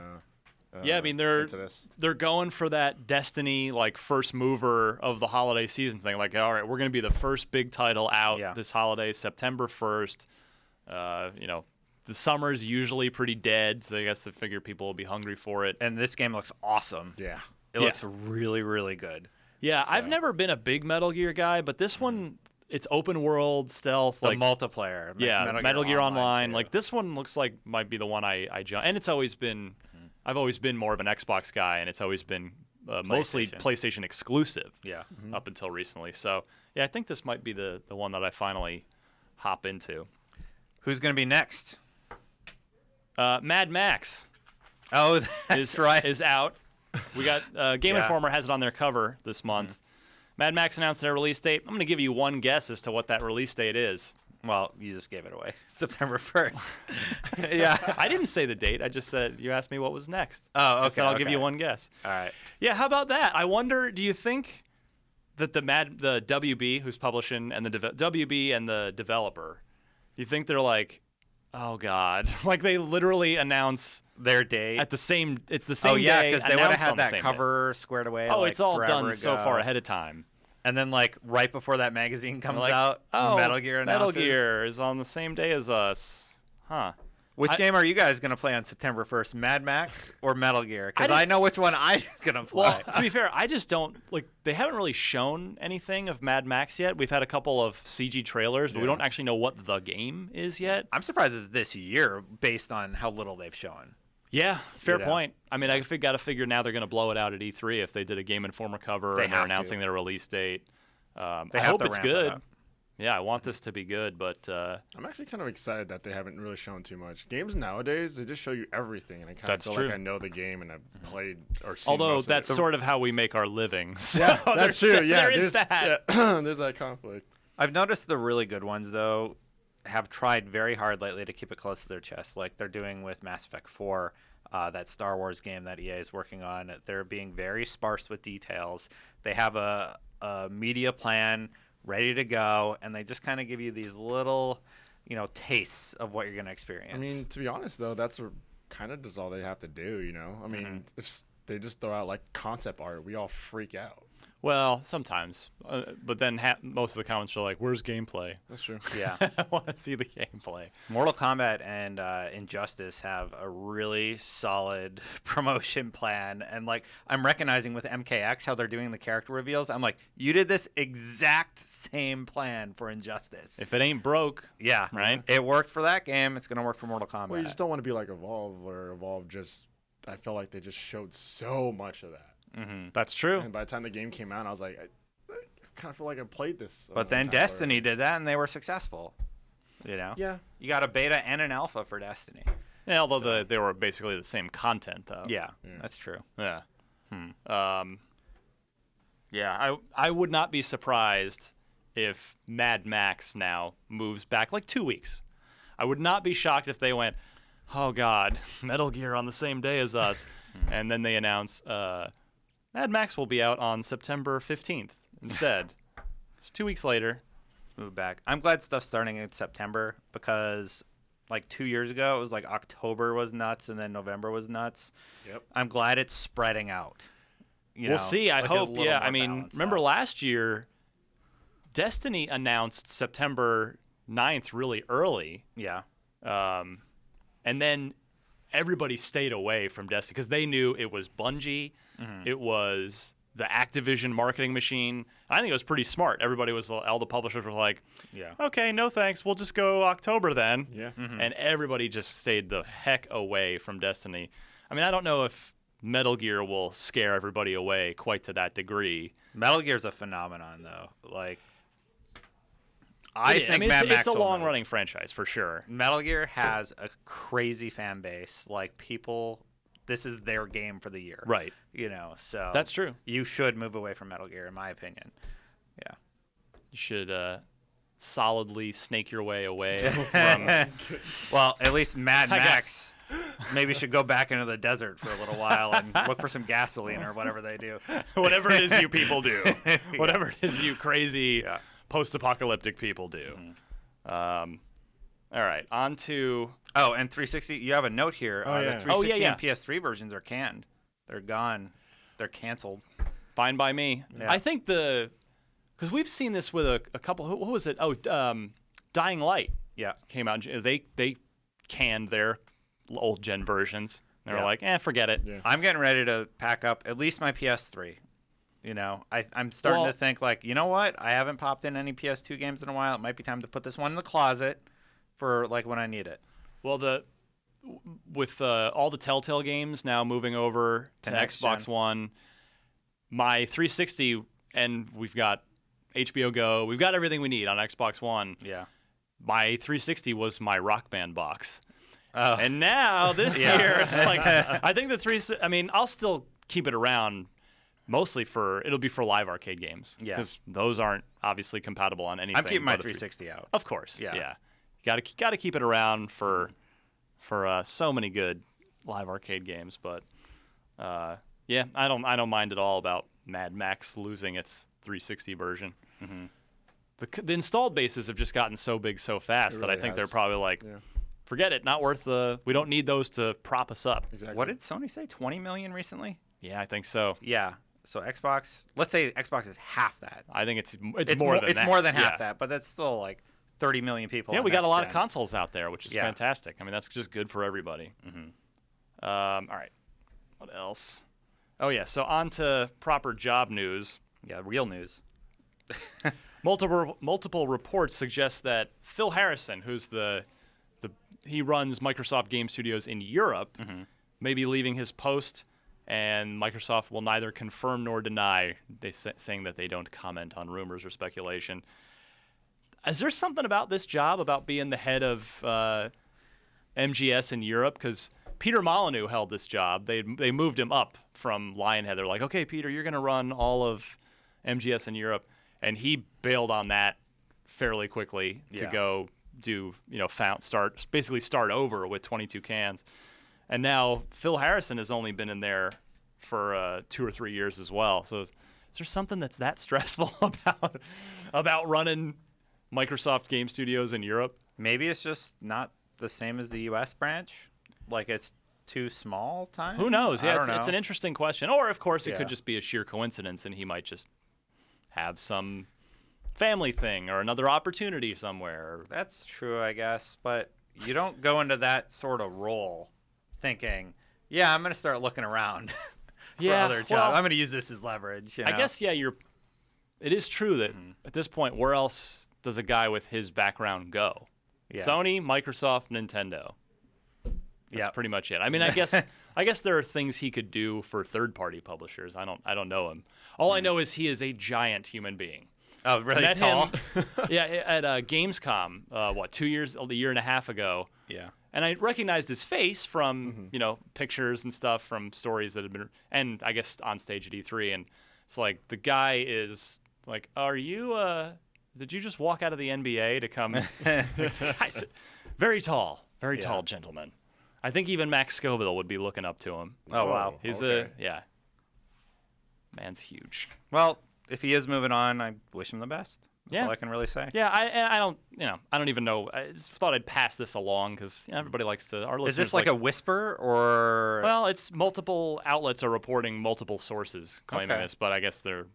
Yeah, I mean into this. they're going for that Destiny like first mover of the holiday season thing. Like, all right, we're going to be the first big title out this holiday, September 1st. The summer's usually pretty dead, so I guess they figure people will be hungry for it. And this game looks awesome. Yeah. It looks really, really good. Yeah, I've never been a big Metal Gear guy, but this one, it's open world stealth. The like multiplayer. Yeah, Metal Gear Online. too. Like, this one looks like might be the one I jump. And it's always been, I've always been more of an Xbox guy, and it's always been mostly PlayStation exclusive. Yeah. Up until recently. So yeah, I think this might be the one that I finally hop into. Who's going to be next? Mad Max Oh, that's is out. We got Game Informer has it on their cover this month. Mad Max announced their release date. I'm going to give you one guess as to what that release date is. Well, you just gave it away. September 1st. Yeah. I didn't say the date. I just said you asked me what was next. Oh, okay. I said I'll give you one guess. All right. Yeah, how about that? I wonder, do you think that the WB who's publishing and the WB and the developer, do you think they're like, oh God, like they literally announce their date at the same? It's the same day. Oh yeah, because they would have announced on had the that same cover squared away. day. Oh, like, it's all forever done so ago. far ahead of time. And then, like right before that magazine comes Like, out, oh, Metal Gear announces. Metal Gear is on the same day as us, huh? Which game are you guys gonna play on September 1st? Mad Max or Metal Gear? Because I I know which one I'm gonna play. Well, to be fair, I just don't like. They haven't really shown anything of Mad Max yet. We've had a couple of CG trailers, but we don't actually know what the game is yet. I'm surprised it's this year based on how little they've shown. Yeah, fair know? point. I mean, I got to figure now they're going to blow it out at E3 if they did a Game Informer cover They and they're have to. announcing their release date. I have hope to it's ramp it good. up. Yeah, I want this to be good, but I'm actually kind of excited that they haven't really shown too much. Games nowadays, they just show you everything, and I kind of That's feel true. like I know the game and I've played or seen although most that's of it. sort of how we make our living. So Yeah, that's there's true. that- Yeah, there is there's that. Yeah, there's that conflict. I've noticed the really good ones though have tried very hard lately to keep it close to their chest, like they're doing with Mass Effect 4. That Star Wars game that EA is working on. They're being very sparse with details. They have a media plan ready to go, and they just kind of give you these little, tastes of what you're going to experience. I mean, to be honest, though, that's kind of just all they have to do, I mean, if they just throw out, like, concept art, we all freak out. Well, sometimes, but then most of the comments are like, "Where's gameplay?" That's true. yeah. I want to see the gameplay. Mortal Kombat and Injustice have a really solid promotion plan, and like I'm recognizing with MKX how they're doing the character reveals. I'm like, you did this exact same plan for Injustice. If it ain't broke, yeah, right? It worked for that game. It's gonna work for Mortal Kombat. Well, you just don't want to be like Evolve, or Evolve just, I felt like they just showed so much of that. That's true. And by the time the game came out, I was like, I kind of feel like I played this. But then Destiny did that, and they were successful. Yeah. You got a beta and an alpha for Destiny. Yeah, although they were basically the same content, though. Yeah, that's true. Yeah. Yeah, I would not be surprised if Mad Max now moves back like 2 weeks. I would not be shocked if they went, oh God, Metal Gear on the same day as us. And then they announce Mad Max will be out on September 15th instead. Just 2 weeks later. Let's move back. I'm glad stuff's starting in September because like 2 years ago, it was like October was nuts and then November was nuts. Yep. I'm glad it's spreading out. We'll see. I hope. Yeah. I mean, balanced remember out. last year, Destiny announced September 9th really early. Yeah. And then everybody stayed away from Destiny because they knew it was Bungie. It was the Activision marketing machine. I think it was pretty smart. Everybody was, all the publishers were like, Yeah. okay, no thanks. We'll just go October then. Yeah. And everybody just stayed the heck away from Destiny. I mean, I don't know if Metal Gear will scare everybody away quite to that degree. Metal Gear's a phenomenon, though. Like, I think it's, Mad Max it's a will move. long-running franchise for sure. Metal Gear has a crazy fan base. Like, people, this is their game for the year. Right. You know, so That's true. you should move away from Metal Gear, in my opinion. Yeah. You should solidly snake your way away from. Well, at least Mad Max maybe should go back into the desert for a little while and look for some gasoline or whatever they do. Whatever it is you people do. Whatever it is you crazy post-apocalyptic people do. All right, on to... Oh, and 360, you have a note here. Oh, yeah. The 360 yeah. and PS3 versions are canned. They're gone. They're canceled. Fine by me. Yeah. I think because we've seen this with a couple. What was it? Oh, Dying Light Yeah. came out. They canned their old gen versions. They were Yeah. like, forget it. Yeah. I'm getting ready to pack up at least my PS3. You know, I'm starting to think like, you know what? I haven't popped in any PS2 games in a while. It might be time to put this one in the closet for like when I need it. Well, with all the Telltale games now moving over to next Xbox gen. One, my 360, and we've got HBO Go, we've got everything we need on Xbox One. Yeah. My 360 was my Rock Band box. Oh. And now this Yeah. year, it's like, I think the 360, I mean, I'll still keep it around mostly it'll be for live arcade games. Yeah. Because those aren't obviously compatible on anything. I'm keeping my but a 360 out. Of course. Yeah. Yeah. Got to keep it around for so many good live arcade games, but yeah, I don't mind at all about Mad Max losing its 360 version. The installed bases have just gotten so big so fast that I really think they're has. probably like, forget it, not worth we don't need those to prop us up. Exactly. What did Sony say? 20 million recently? Yeah, I think so. Yeah. So Xbox, let's say Xbox is half that. I think it's more than that. It's more than half Yeah. that, but that's still like 30 million people. Yeah, on we got a next lot of gen. consoles out there, which is Yeah. fantastic. I mean, that's just good for everybody. All right. What else? Oh, yeah. So on to proper job news. Yeah, real news. Multiple reports suggest that Phil Harrison, who's he runs Microsoft Game Studios in Europe, may be leaving his post, and Microsoft will neither confirm nor deny, saying that they don't comment on rumors or speculation. Is there something about this job, about being the head of MGS in Europe? Because Peter Molyneux held this job. They moved him up from Lionhead. They're like, okay, Peter, you're going to run all of MGS in Europe. And he bailed on that fairly quickly to go do, start over with 22 cans. And now Phil Harrison has only been in there for 2 or 3 years as well. So is there something that's that stressful about running Microsoft Game Studios in Europe? Maybe it's just not the same as the U.S. branch. Like it's too small time. Who knows? Yeah, I it's an interesting question. Or, of course, it Yeah. could just be a sheer coincidence, and he might just have some family thing or another opportunity somewhere. That's true, I guess. But you don't go into that sort of role thinking, yeah, I'm going to start looking around for other jobs. well, I'm going to use this as leverage. You know? I guess, yeah, it is true that at this point, where else does a guy with his background go? Yeah. Sony, Microsoft, Nintendo. That's pretty much it. I mean, I guess there are things he could do for third-party publishers. I don't know him. All I know is he is a giant human being. Oh, really Met tall? him, yeah, at Gamescom, a year and a half ago. Yeah. And I recognized his face from, pictures and stuff from stories that had been, and I guess on stage at E3. And it's like, the guy is like, are you, did you just walk out of the NBA to come? Very tall gentleman. I think even Max Scoville would be looking up to him. Oh, wow. He's okay. Man's huge. Well, if he is moving on, I wish him the best. That's Yeah. all I can really say. Yeah, I don't even know. I just thought I'd pass this along because everybody likes to. Our Is listeners this like a whisper or? Well, it's multiple outlets are reporting multiple sources claiming Okay. this, but I guess they're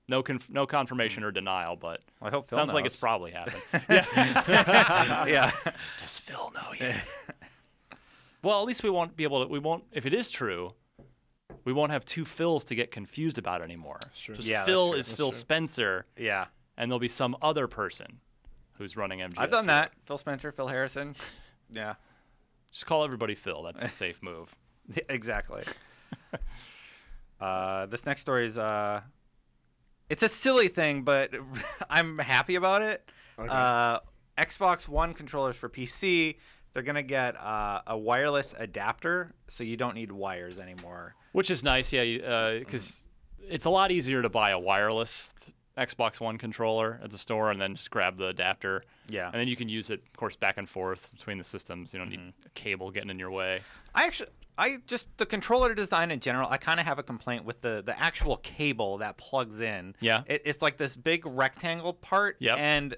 no confirmation or denial, but I hope Phil sounds like knows. it's probably happened. Yeah. Does Phil know yet? Well, at least we won't be able to. We won't. If it is true, we won't have two Phils to get confused about anymore. true. Just Yeah, that's Phil true. is Phil Spencer, Yeah. and there'll be some other person who's running MGS. I've done that. Phil Spencer, Phil Harrison. Yeah. Just call everybody Phil. That's the safe move. Exactly. This next story is it's a silly thing, but I'm happy about it. Okay. Xbox One controllers for PC, they're gonna get a wireless adapter, so you don't need wires anymore. Which is nice, yeah, because it's a lot easier to buy a wireless Xbox One controller at the store and then just grab the adapter. Yeah. And then you can use it, of course, back and forth between the systems. You don't need a cable getting in your way. The controller design in general, I kind of have a complaint with the actual cable that plugs in. Yeah. It's like this big rectangle part. Yep. And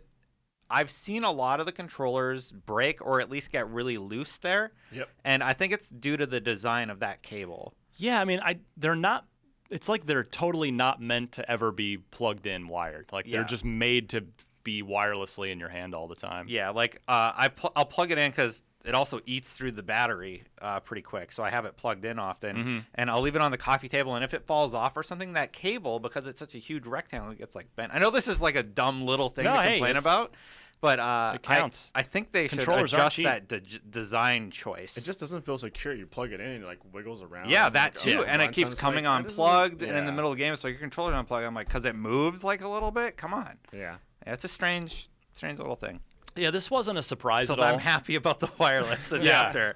I've seen a lot of the controllers break or at least get really loose there. Yep. And I think it's due to the design of that cable. Yeah, I mean, they're not. It's like they're totally not meant to ever be plugged in wired. Like Yeah. they're just made to be wirelessly in your hand all the time. Yeah, like I'll plug it in because it also eats through the battery pretty quick. So I have it plugged in often, and I'll leave it on the coffee table. And if it falls off or something, that cable, because it's such a huge rectangle, it gets like bent. I know this is like a dumb little thing No, to hey, complain it's- about, but It counts. I think they should Controllers aren't adjust cheap. that design choice. It just doesn't feel secure. You plug it in and it like wiggles around. Yeah, and, that like, too, oh, and it bunch. keeps I'm just coming like, that doesn't- unplugged and in the yeah. middle of the game, so your controller's unplugged. I'm like, because it moves like a little bit. Come on, Yeah. yeah, it's a strange little thing. Yeah, this wasn't a surprise So at all. I'm happy about the wireless adapter.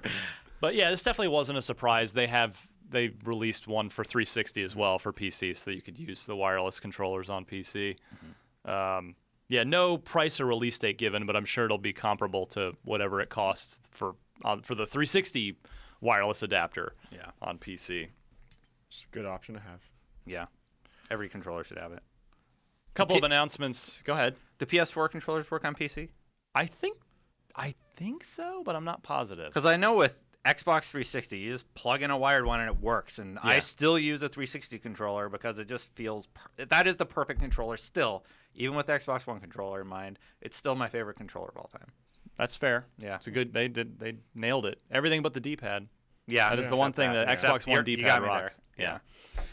But yeah, this definitely wasn't a surprise. They released one for 360 as well for PC, so that you could use the wireless controllers on PC. Yeah, no price or release date given, but I'm sure it'll be comparable to whatever it costs for the 360 wireless adapter Yeah. on PC. It's a good option to have. Yeah, every controller should have it. Couple of announcements. Go ahead. Do PS4 controllers work on PC? I think so, but I'm not positive. Because I know with Xbox 360, you just plug in a wired one and it works. And I Yeah. still use a 360 controller because it just feels that is the perfect controller still. Even with the Xbox One controller in mind, it's still my favorite controller of all time. That's fair. Yeah. It's a good. They nailed it. Everything but the D-pad. Yeah, That is the one thing that Xbox One you D-pad got me rocks. there. Yeah.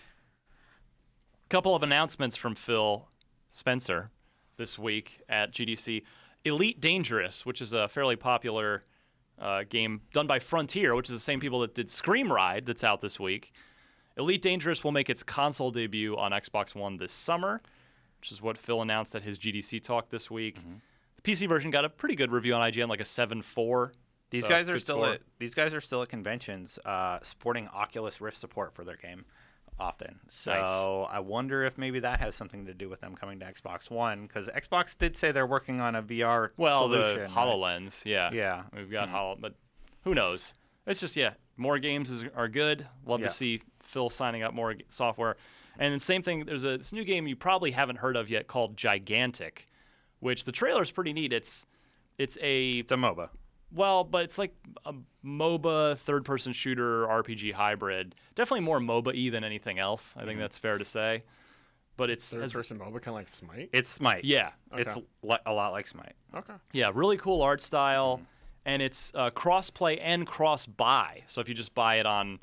Couple of announcements from Phil Spencer this week at GDC. Elite Dangerous, which is a fairly popular game done by Frontier, which is the same people that did Scream Ride that's out this week. Elite Dangerous will make its console debut on Xbox One this summer, which is what Phil announced at his GDC talk this week. The PC version got a pretty good review on IGN, like a 7.4. These So, guys are good still score. at conventions supporting Oculus Rift support for their game often. So Nice. I wonder if maybe that has something to do with them coming to Xbox One, because Xbox did say they're working on a VR solution. The right? HoloLens, yeah. Yeah. We've got but who knows? It's just, more games are good. Love Yeah. to see Phil signing up more software. And then same thing, there's this new game you probably haven't heard of yet called Gigantic, which the trailer is pretty neat. It's a MOBA. Well, but it's like a MOBA third-person shooter RPG hybrid. Definitely more MOBA-y than anything else. I think that's fair to say. But it's Third-person MOBA, kind of like Smite. It's Smite. yeah, It's Okay. a lot like Smite. Okay. yeah, really cool art style, and it's cross-play and cross-buy. So if you just buy it on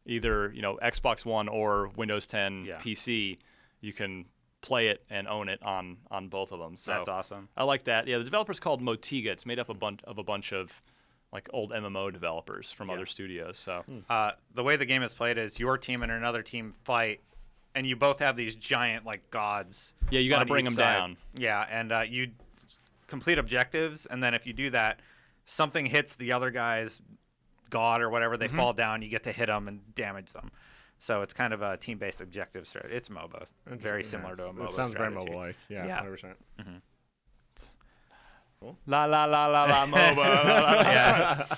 either Xbox One or Windows 10 Yeah. PC, you can play it and own it on both of them. So That's awesome. I like that. Yeah, the developer's called Motiga. It's made up of a bunch of like old MMO developers from other studios. So The way the game is played is your team and another team fight, and you both have these giant like gods. yeah, you got to on bring each them side. down. Yeah, and you complete objectives, and then if you do that, something hits the other guy's god or whatever, they fall down. You get to hit them and damage them. So it's kind of a team-based objective strategy. It's MOBA, very similar to a MOBA. It sounds very strategy. MOBA-like. Yeah, Yeah. 100%. La la la la la MOBA. Yeah,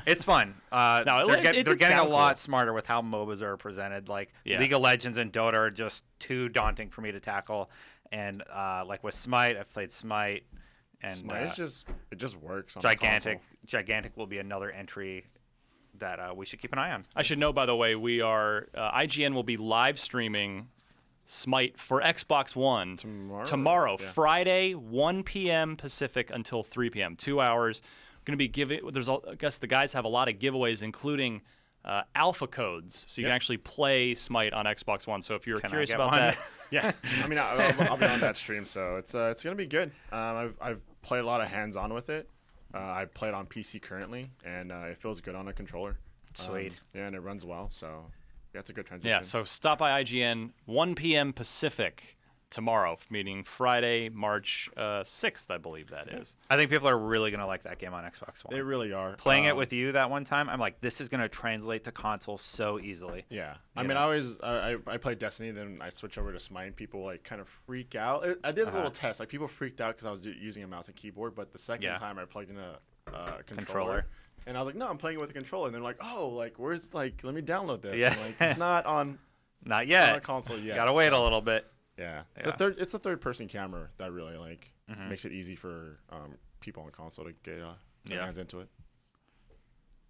it's fun. No, they're it did getting a sound lot cool. smarter with how MOBAs are presented. Like Yeah. League of Legends and Dota are just too daunting for me to tackle. And like with Smite, I've played Smite. And Smite it just works on Gigantic will be another entry that we should keep an eye on. I should know, by the way, we are IGN will be live streaming Smite for Xbox One tomorrow, yeah. Friday, 1 p.m. Pacific until 3 p.m. 2 hours. Going to be I guess the guys have a lot of giveaways, including alpha codes, so you can actually play Smite on Xbox One. So if you're curious about that, Yeah, I mean, I'll be on that stream, so it's gonna be good. I've played a lot of hands-on with it. I play it on PC currently, and it feels good on a controller. Sweet. Yeah, and it runs well, so yeah, it's a good transition. yeah. So stop by IGN 1 p.m. Pacific tomorrow, meaning Friday, March 6th, I believe that is. I think people are really gonna like that game on Xbox One. They really are. Playing it with you that one time, I'm like, this is gonna translate to console so easily. Yeah, I mean, I played Destiny, then I switched over to Smite, and people like kind of freak out. I did a little test, like people freaked out because I was using a mouse and keyboard, but the second time I plugged in a controller. And I was like, no, I'm playing it with a controller. And they're like, oh, like, where's, like, let me download this. Yeah. And, like, it's not on Not yet. on a console yet. Gotta wait a little bit. Yeah. Yeah. It's a third-person camera that really, like, makes it easy for people on console to get their hands into it.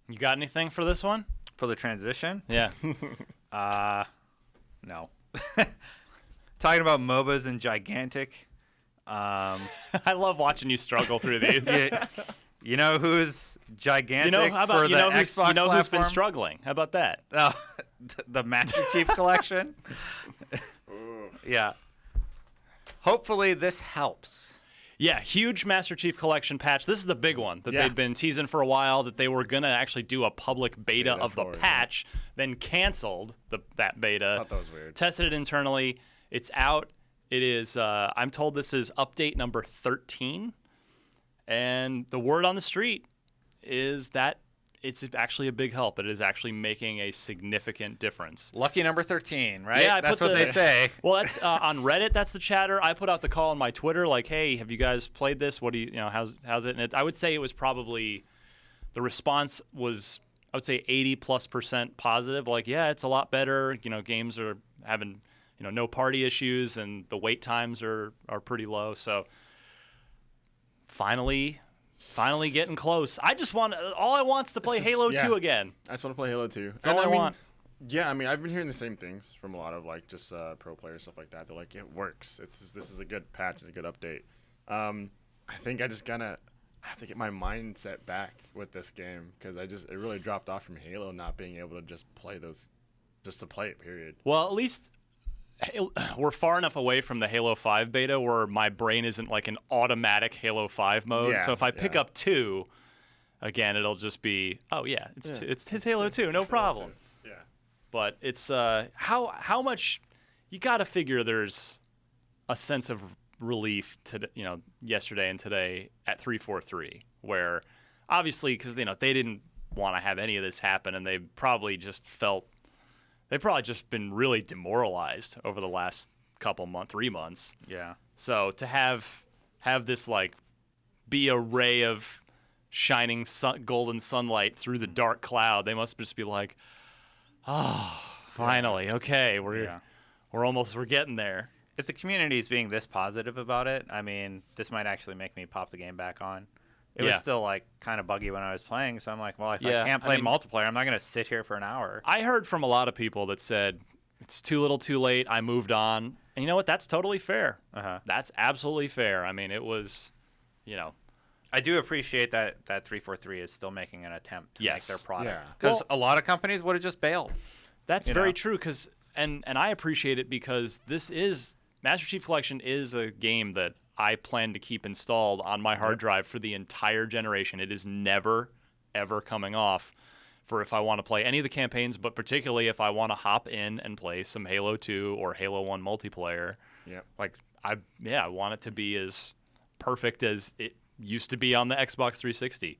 You got anything for this one? For the transition? Yeah. No. Talking about MOBAs and Gigantic. I love watching you struggle through these. You know who's Gigantic How about for the Xbox who's been platform? struggling? How about that? Oh, the Master Chief Collection? Yeah. Hopefully this helps. Yeah, huge Master Chief Collection patch. This is the big one that they'd been teasing for a while, that they were going to actually do a public beta of the patch, then canceled that beta. I thought that was weird. Tested it internally. It's out. It is, I'm told this is update number 13. And the word on the street is that it's actually a big help. It is actually making a significant difference. Lucky number 13, right? Yeah, that's what they say. Well, that's on Reddit. That's the chatter. I put out the call on my Twitter, like, "Hey, have you guys played this? What do you know? How's it?" And I would say it was probably the response was, I would say 80+% positive. Like, yeah, it's a lot better. You know, games are having no party issues, and the wait times are pretty low. So finally getting close. All I want is to play Halo 2 again. I just want to play Halo 2. That's all I want. Yeah, I mean, I've been hearing the same things from a lot of like just pro players, stuff like that. They're like, it works. This is a good patch. It's a good update. I think I have to get my mindset back with this game because it really dropped off from Halo, not being able to just play it. Period. Well, at least we're far enough away from the Halo 5 beta where my brain isn't like an automatic Halo 5 mode. Yeah, so if I pick up 2, again, it'll just be, oh yeah, it's Halo 2, no problem. Yeah. But it's how much you got to figure there's a sense of relief to yesterday and today at 343, where obviously because they didn't want to have any of this happen, and they've probably just been really demoralized over the last 3 months. Yeah. So to have this like be a ray of shining golden sunlight through the dark cloud, they must just be like, oh, finally, okay, we're getting there. If the community is being this positive about it, I mean, this might actually make me pop the game back on. It was still like kind of buggy when I was playing, so I'm like, well, if I can't play multiplayer, I'm not going to sit here for an hour. I heard from a lot of people that said it's too little, too late. I moved on, and you know what? That's totally fair. That's absolutely fair. I mean, it was, I do appreciate that 343 is still making an attempt to make their product, Yeah. because a lot of companies would have just bailed. That's very true. Because and I appreciate it because this is Master Chief Collection is a game that I plan to keep installed on my hard drive for the entire generation. It is never, ever coming off for if I want to play any of the campaigns, but particularly if I want to hop in and play some Halo 2 or Halo 1 multiplayer. Yep. Like, I want it to be as perfect as it used to be on the Xbox 360.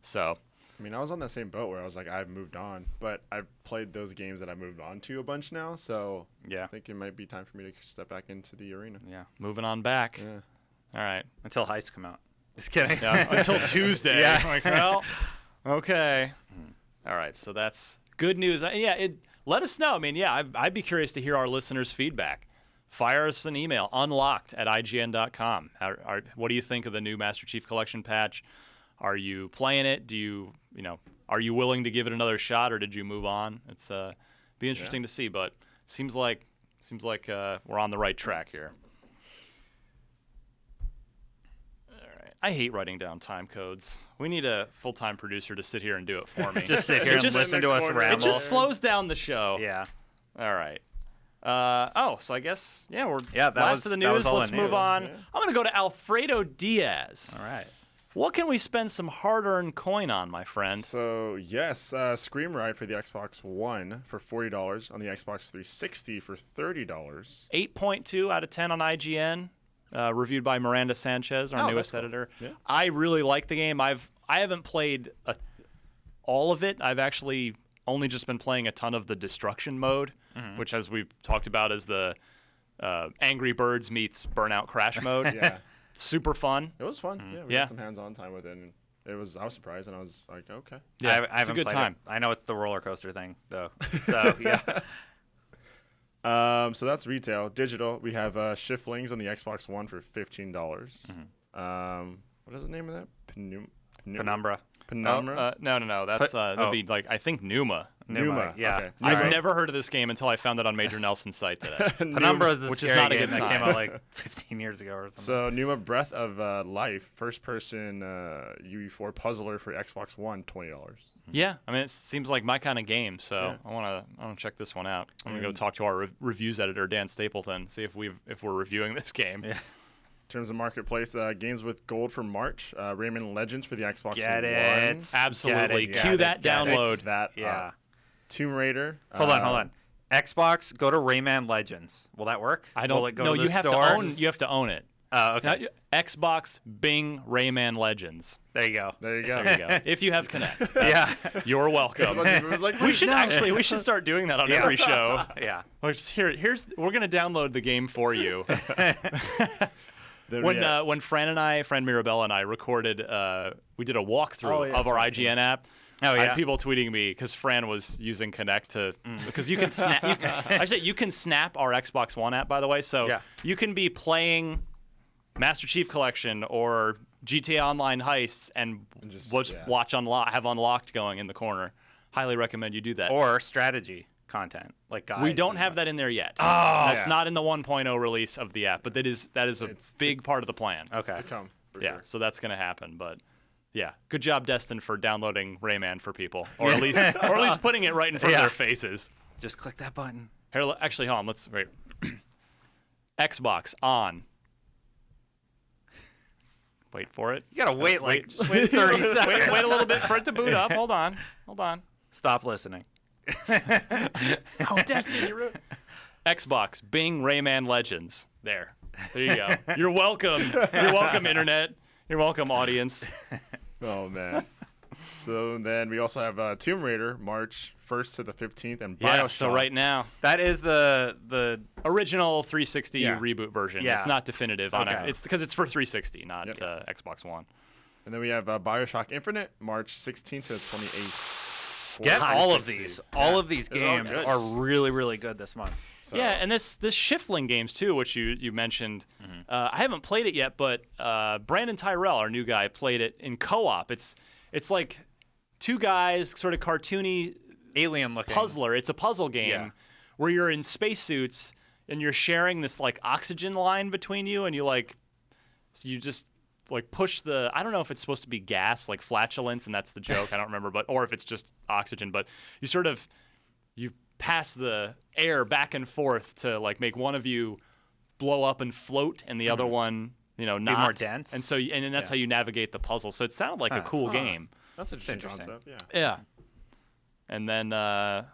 So, I mean, I was on that same boat where I was like, I've moved on, but I've played those games that I moved on to a bunch now, so I think it might be time for me to step back into the arena. yeah, moving on back. Yeah. All right. Until Heists come out. Just kidding. Yeah, until Tuesday. Yeah. Like, well, okay. All right, so that's good news. Let us know. I mean, yeah, I'd be curious to hear our listeners' feedback. Fire us an email, unlocked@ign.com. What do you think of the new Master Chief Collection patch? Are you playing it? Are you willing to give it another shot, or did you move on? It's be interesting to see, but seems like we're on the right track here. I hate writing down time codes. We need a full-time producer to sit here and do it for me. Just sit here and listen to us ramble. It just slows down the show. Yeah. All right. So I guess, we're that last was of the that was news. all Let's the move news. on. Yeah. I'm going to go to Alfredo Diaz. All right. What can we spend some hard-earned coin on, my friend? So yes, Scream Ride for the Xbox One for $40, on the Xbox 360 for $30. 8.2 out of 10 on IGN. Reviewed by Miranda Sanchez, our newest that's cool. editor. Yeah. I really like the game. I haven't played all of it. I've actually only just been playing a ton of the destruction mode, which, as we've talked about, is the Angry Birds meets Burnout Crash mode. Yeah, Super fun. it was fun. Yeah, we Yeah. had some hands-on time with it, and I was surprised, and I was like, okay. Yeah, I it's a haven't good played time. It. I know it's the roller coaster thing, though. So, yeah. So that's retail. Digital, we have Shiftlings on the Xbox One for $15. What is the name of that? Penumbra. Penumbra? No. That's that'd be like, I think Numa. Numa. Yeah. Okay. I've Sorry. never heard of this game until I found it on Major Nelson's site today. Penumbra is the Which is scary not a game good that sign. came out like 15 years ago or something. So Numa Breath of Life, first-person UE4 puzzler for Xbox One, $20. Yeah, I mean, it seems like my kind of game, so Yeah. I want to check this one out. I'm gonna go talk to our reviews editor Dan Stapleton, see if we're reviewing this game. Yeah. In terms of marketplace, games with gold for March, Rayman Legends for the Xbox Get One. it. Absolutely, Get it, cue get that it, get it. download. That Yeah. Tomb Raider. Hold on. Xbox, go to Rayman Legends. Will that work? I don't Will it go know. to the You have store? to own it. Oh, okay. Now, Xbox, Bing, Rayman Legends. There you go. There you go. There you go. If you have Connect, Yeah. you're welcome. It was like, We should start doing that on every show. Yeah. We're gonna download the game for you. Then When Fran Mirabella and I recorded, we did a walkthrough of our IGN app. Oh, I yeah. had people tweeting me because Fran was using Connect because you can snap. You can snap our Xbox One app, by the way. So Yeah. you can be playing Master Chief Collection or GTA Online Heists and just- watch have unlocked going in the corner. Highly recommend you do that. Or strategy content, like guides. We don't and have stuff. that in there yet. Oh. That's Yeah. not in the 1.0 release of the app, but that is a It's big part of the plan. Okay. to come. For Yeah, sure. so that's going to happen, but yeah, good job, Destin, for downloading Rayman for people, or at least putting it right in front of Yeah. their faces. Just click that button. Here, actually, hold on. Let's wait. Xbox on. Wait for it. You gotta wait like Just wait 30 seconds. Wait a little bit for it to boot up. Hold on. Stop listening. Oh, Destiny, you ruined. Xbox, Bing, Rayman Legends. There you go. You're welcome. You're welcome, Internet. You're welcome, audience. Oh man. So then we also have Tomb Raider, March 1st to the 15th, and Yeah, BioShock. so right now, That is the original 360 Yeah. reboot version. Yeah. It's not definitive on it. Okay. It's because it's for 360, not Yep. Xbox One. And then we have BioShock Infinite, March 16th to the 28th. get all of 360. these. All of these They're all games good. are really really good this month. So, Yeah, and this Shifling games too, which you mentioned. I haven't played it yet, but Brandon Tyrell, our new guy, played it in co-op. It's like two guys, sort of cartoony Alien looking puzzler. It's a puzzle game Yeah. where you're in spacesuits and you're sharing this like oxygen line between you, and you just like push the, I don't know if it's supposed to be gas, like flatulence, and that's the joke. I don't remember, or if it's just oxygen, but you pass the air back and forth to like make one of you blow up and float, and the other one, not. more dense? And then that's how you navigate the puzzle. So it sounded like a cool game. That's an interesting interesting. concept. Yeah. Yeah. And then trying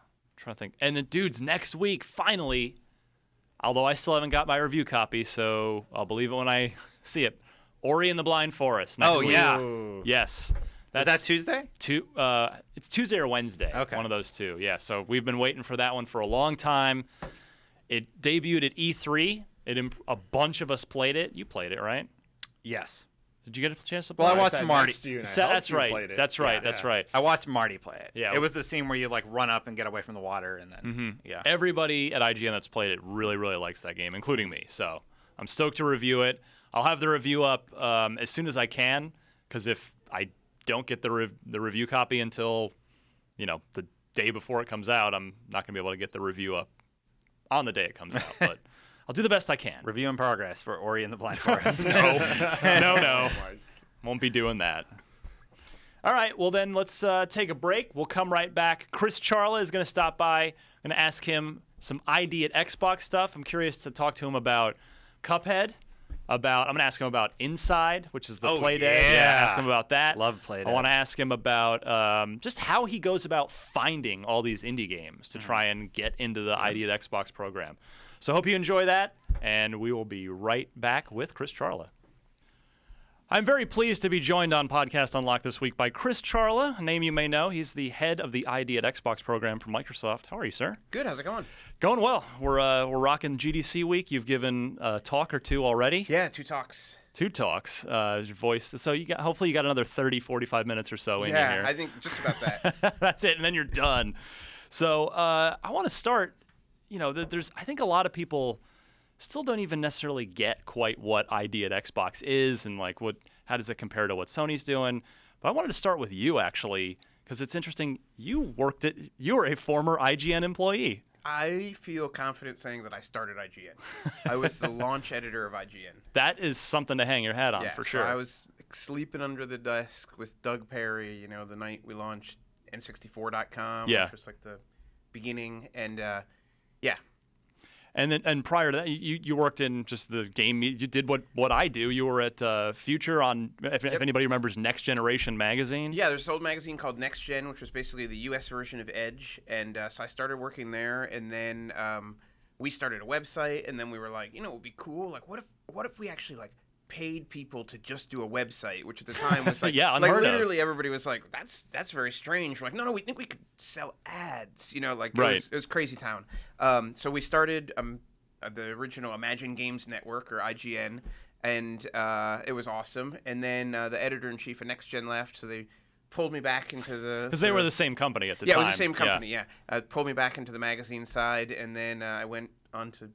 to think. And then dudes, next week, finally, although I still haven't got my review copy, so I'll believe it when I see it. Ori and the Blind Forest. Next Oh, week. yeah. Ooh. Yes. Is that Tuesday? It's Tuesday or Wednesday. Okay. One of those two. Yeah. So we've been waiting for that one for a long time. It debuted at E3. A bunch of us played it. You played it, right? Yes. Did you get a chance to play? Well, I it? watched Marty. That's right. That's right. That's right. I watched Marty play it. Yeah. It was the scene where you like run up and get away from the water, and then yeah. Everybody at IGN that's played it really, really likes that game, including me. So I'm stoked to review it. I'll have the review up as soon as I can, because if I don't get the review copy until the day before it comes out, I'm not gonna be able to get the review up on the day it comes out. But I'll do the best I can. Review in progress for Ori and the Blind Forest. No. Won't be doing that. All right, well then let's take a break. We'll come right back. Chris Charla is going to stop by. I'm going to ask him some ID at Xbox stuff. I'm curious to talk to him about Cuphead. I'm going to ask him about Inside, which is the Play Day. Yeah, ask him about that. Love Play Day. I want to ask him about just how he goes about finding all these indie games to try and get into the ID at Xbox program. So hope you enjoy that, and we will be right back with Chris Charla. I'm very pleased to be joined on Podcast Unlocked this week by Chris Charla, a name you may know. He's the head of the ID at Xbox program from Microsoft. How are you, sir? Good. How's it going? Going well. We're rocking GDC week. You've given a talk or two already. Yeah, 2 talks. 2 talks. Your voice. So hopefully you got another 30, 45 minutes or so in here. Yeah, I think just about that. That's it, and then you're done. So I want to start. I think a lot of people still don't even necessarily get quite what ID at Xbox is and how does it compare to what Sony's doing. But I wanted to start with you, actually, because it's interesting. You were a former IGN employee. I feel confident saying that I started IGN. I was the launch editor of IGN. That is something to hang your hat on, for sure. So I was sleeping under the desk with Doug Perry, the night we launched N64.com, which was like the beginning, and yeah. And prior to that, you worked in just the game. You did what I do. You were at Future on, if anybody remembers, Next Generation magazine. Yeah, there's an old magazine called Next Gen, which was basically the U.S. version of Edge. And so I started working there, and then we started a website, and then we were like, it would be cool. Like, what if we actually paid people to just do a website, which at the time was literally everybody was like, that's very strange. We're like, no, we think we could sell ads, right. It was crazy town. So we started the original Imagine Games Network, or IGN, and it was awesome. And then the editor-in-chief of Next Gen left, so they pulled me back into the... Because they were the same company at the time. Yeah, it was the same company, yeah. Pulled me back into the magazine side, and then I went on to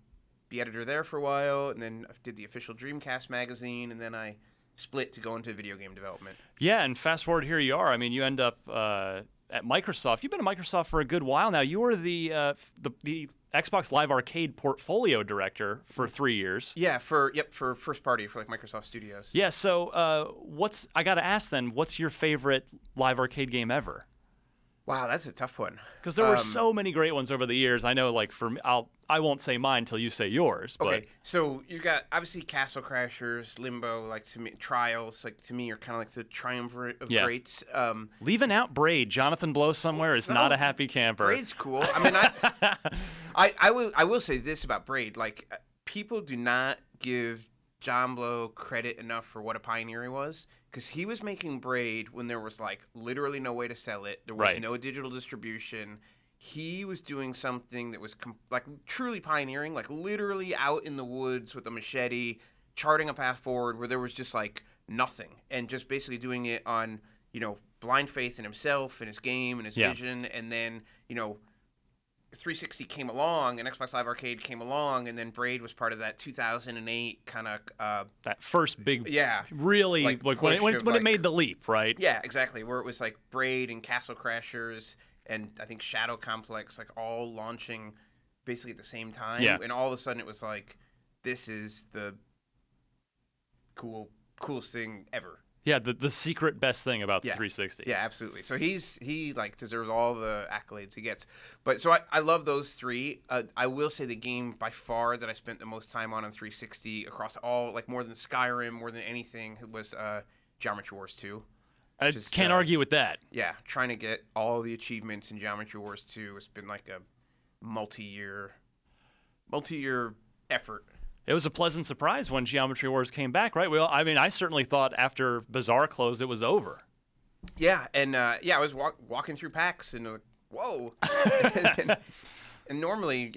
be editor there for a while, and then I did the official Dreamcast magazine, and then I split to go into video game development. Yeah, and fast forward, here you are. I mean, you end up at Microsoft. You've been at Microsoft for a good while now. You were the Xbox Live Arcade portfolio director for 3 years. Yeah, for first party for Microsoft Studios. Yeah, so I got to ask then, what's your favorite Live Arcade game ever? Wow, that's a tough one. Because there were so many great ones over the years. I know, for me, I won't say mine until you say yours. Okay, so you got obviously Castle Crashers, Limbo, to me, Trials, to me are kind of the triumvirate of greats. Leaving out Braid, Jonathan Blow somewhere is not a happy camper. Braid's cool. I mean, I will say this about Braid: people do not give John Blow credit enough for what a pioneer he was. Because he was making Braid when there was literally no way to sell it. There was no digital distribution. He was doing something that was truly pioneering, literally out in the woods with a machete, charting a path forward where there was just nothing, and just basically doing it on blind faith in himself and his game and his vision, and then 360 came along and Xbox Live Arcade came along, and then Braid was part of that 2008 kind of that first big really when it made the leap, right? Yeah, exactly, where it was Braid and Castle Crashers and I think Shadow Complex all launching basically at the same time, and all of a sudden it was this is the coolest thing ever. Yeah, the secret best thing about the 360. Yeah, absolutely. So he deserves all the accolades he gets. But so I love those three. I will say the game by far that I spent the most time on 360 across all, more than Skyrim, more than anything, was Geometry Wars 2. I can't argue with that. Yeah, trying to get all the achievements in Geometry Wars 2 has been a multi-year effort. It was a pleasant surprise when Geometry Wars came back, right? Well, I mean, I certainly thought after Bazaar closed, it was over. Yeah, and I was walking through PAX and I was like, whoa. and normally,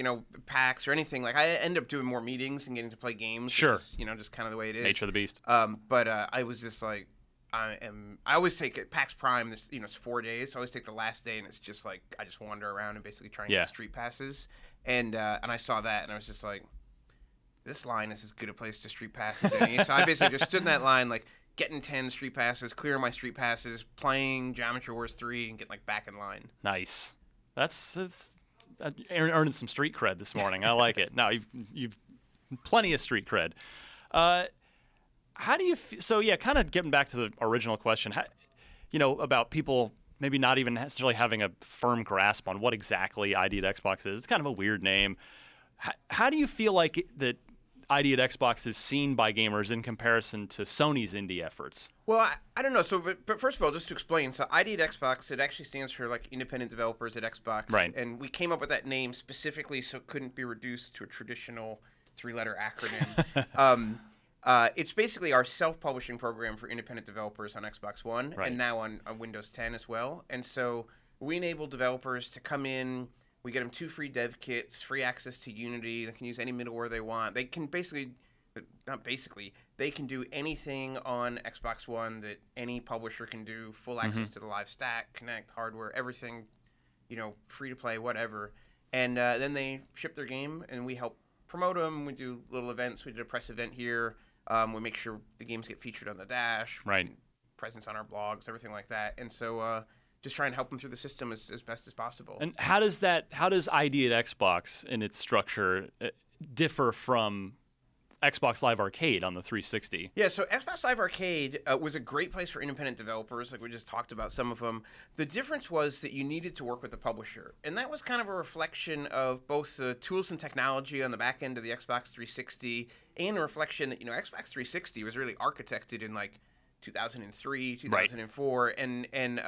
PAX or anything, like I end up doing more meetings and getting to play games. Sure. Which is, just kind of the way it is. Nature of the beast. But I was just like, I always take it, PAX Prime, it's 4 days. So I always take the last day, and it's just like, I just wander around and basically try and get street passes. And I saw that, and I was just like, this line is as good a place to street pass as any. So I basically just stood in that line, like, getting 10 street passes, clearing my street passes, playing Geometry Wars 3, and getting, like, back in line. Nice. It's earning some street cred this morning. I like it. No, you've plenty of street cred. How do you so yeah, kind of getting back to the original question, about people maybe not even necessarily having a firm grasp on what exactly ID at Xbox is. It's kind of a weird name. How do you feel like that ID at Xbox is seen by gamers in comparison to Sony's indie efforts? Well, I don't know. So, but first of all, just to explain, so ID at Xbox, it actually stands for like Independent Developers at Xbox. Right. And we came up with that name specifically so it couldn't be reduced to a traditional 3-letter acronym. It's basically our self-publishing program for independent developers on Xbox One, right. and now on Windows 10 as well. And so we enable developers to come in. We get them 2 free dev kits, free access to Unity. They can use any middleware they want. They can they can do anything on Xbox One that any publisher can do. Full access to the live stack, Connect, hardware, everything, free to play, whatever. And then they ship their game, and we help promote them. We do little events. We did a press event here. We make sure the games get featured on the Dash. Right. Presence on our blogs, everything like that. And so just try and help them through the system as best as possible. And how does ID at Xbox in its structure differ from Xbox Live Arcade on the 360? Yeah, so Xbox Live Arcade was a great place for independent developers, like we just talked about some of them. The difference was that you needed to work with the publisher, and that was kind of a reflection of both the tools and technology on the back end of the Xbox 360, and a reflection that, Xbox 360 was really architected in like 2003, 2004, right. and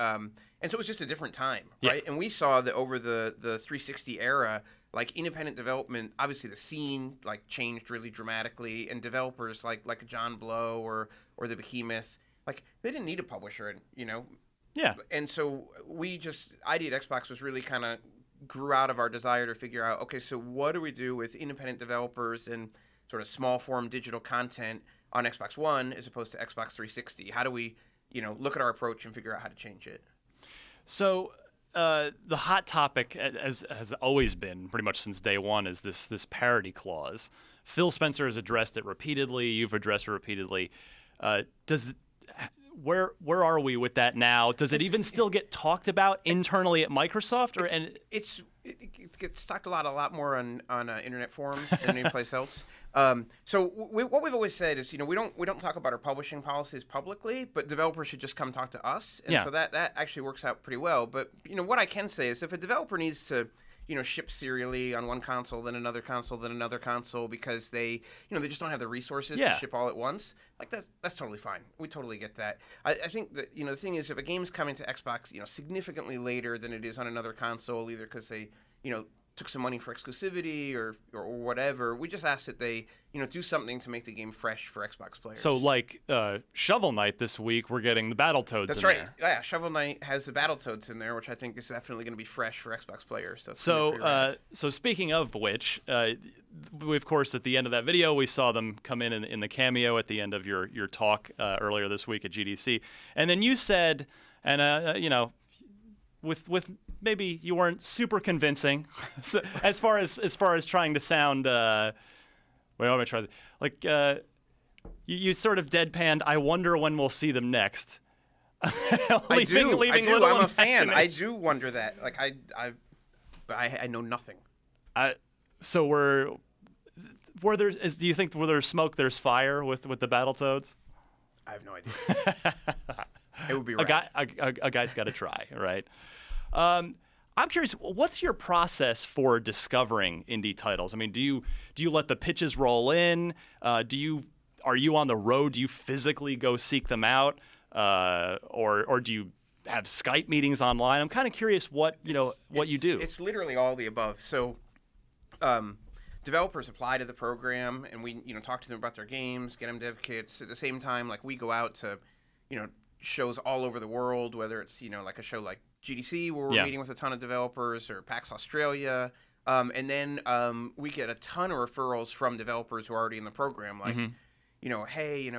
so it was just a different time, right? And we saw that over the 360 era, like independent development, obviously the scene like changed really dramatically, and developers like a John Blow or the Behemoth, like they didn't need a publisher, Yeah. And so ID at Xbox was really kind of grew out of our desire to figure out, okay, so what do we do with independent developers and sort of small form digital content on Xbox One as opposed to Xbox 360? How do we, look at our approach and figure out how to change it? So the hot topic has always been pretty much since day one is this parity clause. Phil Spencer has addressed it repeatedly. You've addressed it repeatedly. Where are we with that now? Does it even still get talked about internally at Microsoft? It gets talked a lot more on internet forums than anyplace else. So what we've always said is, we don't talk about our publishing policies publicly, but developers should just come talk to us. And so that actually works out pretty well. But what I can say is, if a developer needs to ship serially on one console, then another console because they just don't have the resources to ship all at once. Like that's totally fine. We totally get that. I think that the thing is, if a game's coming to Xbox significantly later than it is on another console, either because they took some money for exclusivity or whatever, we just ask that they do something to make the game fresh for Xbox players. So like Shovel Knight this week, we're getting the Battletoads. That's in right. there. Yeah, Shovel Knight has the Battletoads in there, which I think is definitely going to be fresh for Xbox players. So speaking of which, we, of course, at the end of that video, we saw them come in the cameo at the end of your talk earlier this week at GDC, and then you said, and with maybe you weren't super convincing as far as trying to sound. Wait, I'm trying to like you sort of deadpanned. I wonder when we'll see them next. I do. I'm a fan. I do wonder that. Like I know nothing. So do you think where there's smoke, there's fire with the Battletoads? I have no idea. It would be right. A guy's got to try, right? I'm curious, what's your process for discovering indie titles? I mean, do you let the pitches roll in? Are you on the road? Do you physically go seek them out, or do you have Skype meetings online? I'm kind of curious what you do. It's literally all the above. So, developers apply to the program, and we talk to them about their games, get them dev kits. At the same time, like we go out to shows all over the world, whether it's like a show like GDC where we're meeting with a ton of developers, or PAX Australia, And then we get a ton of referrals from developers who are already in the program. Like, hey,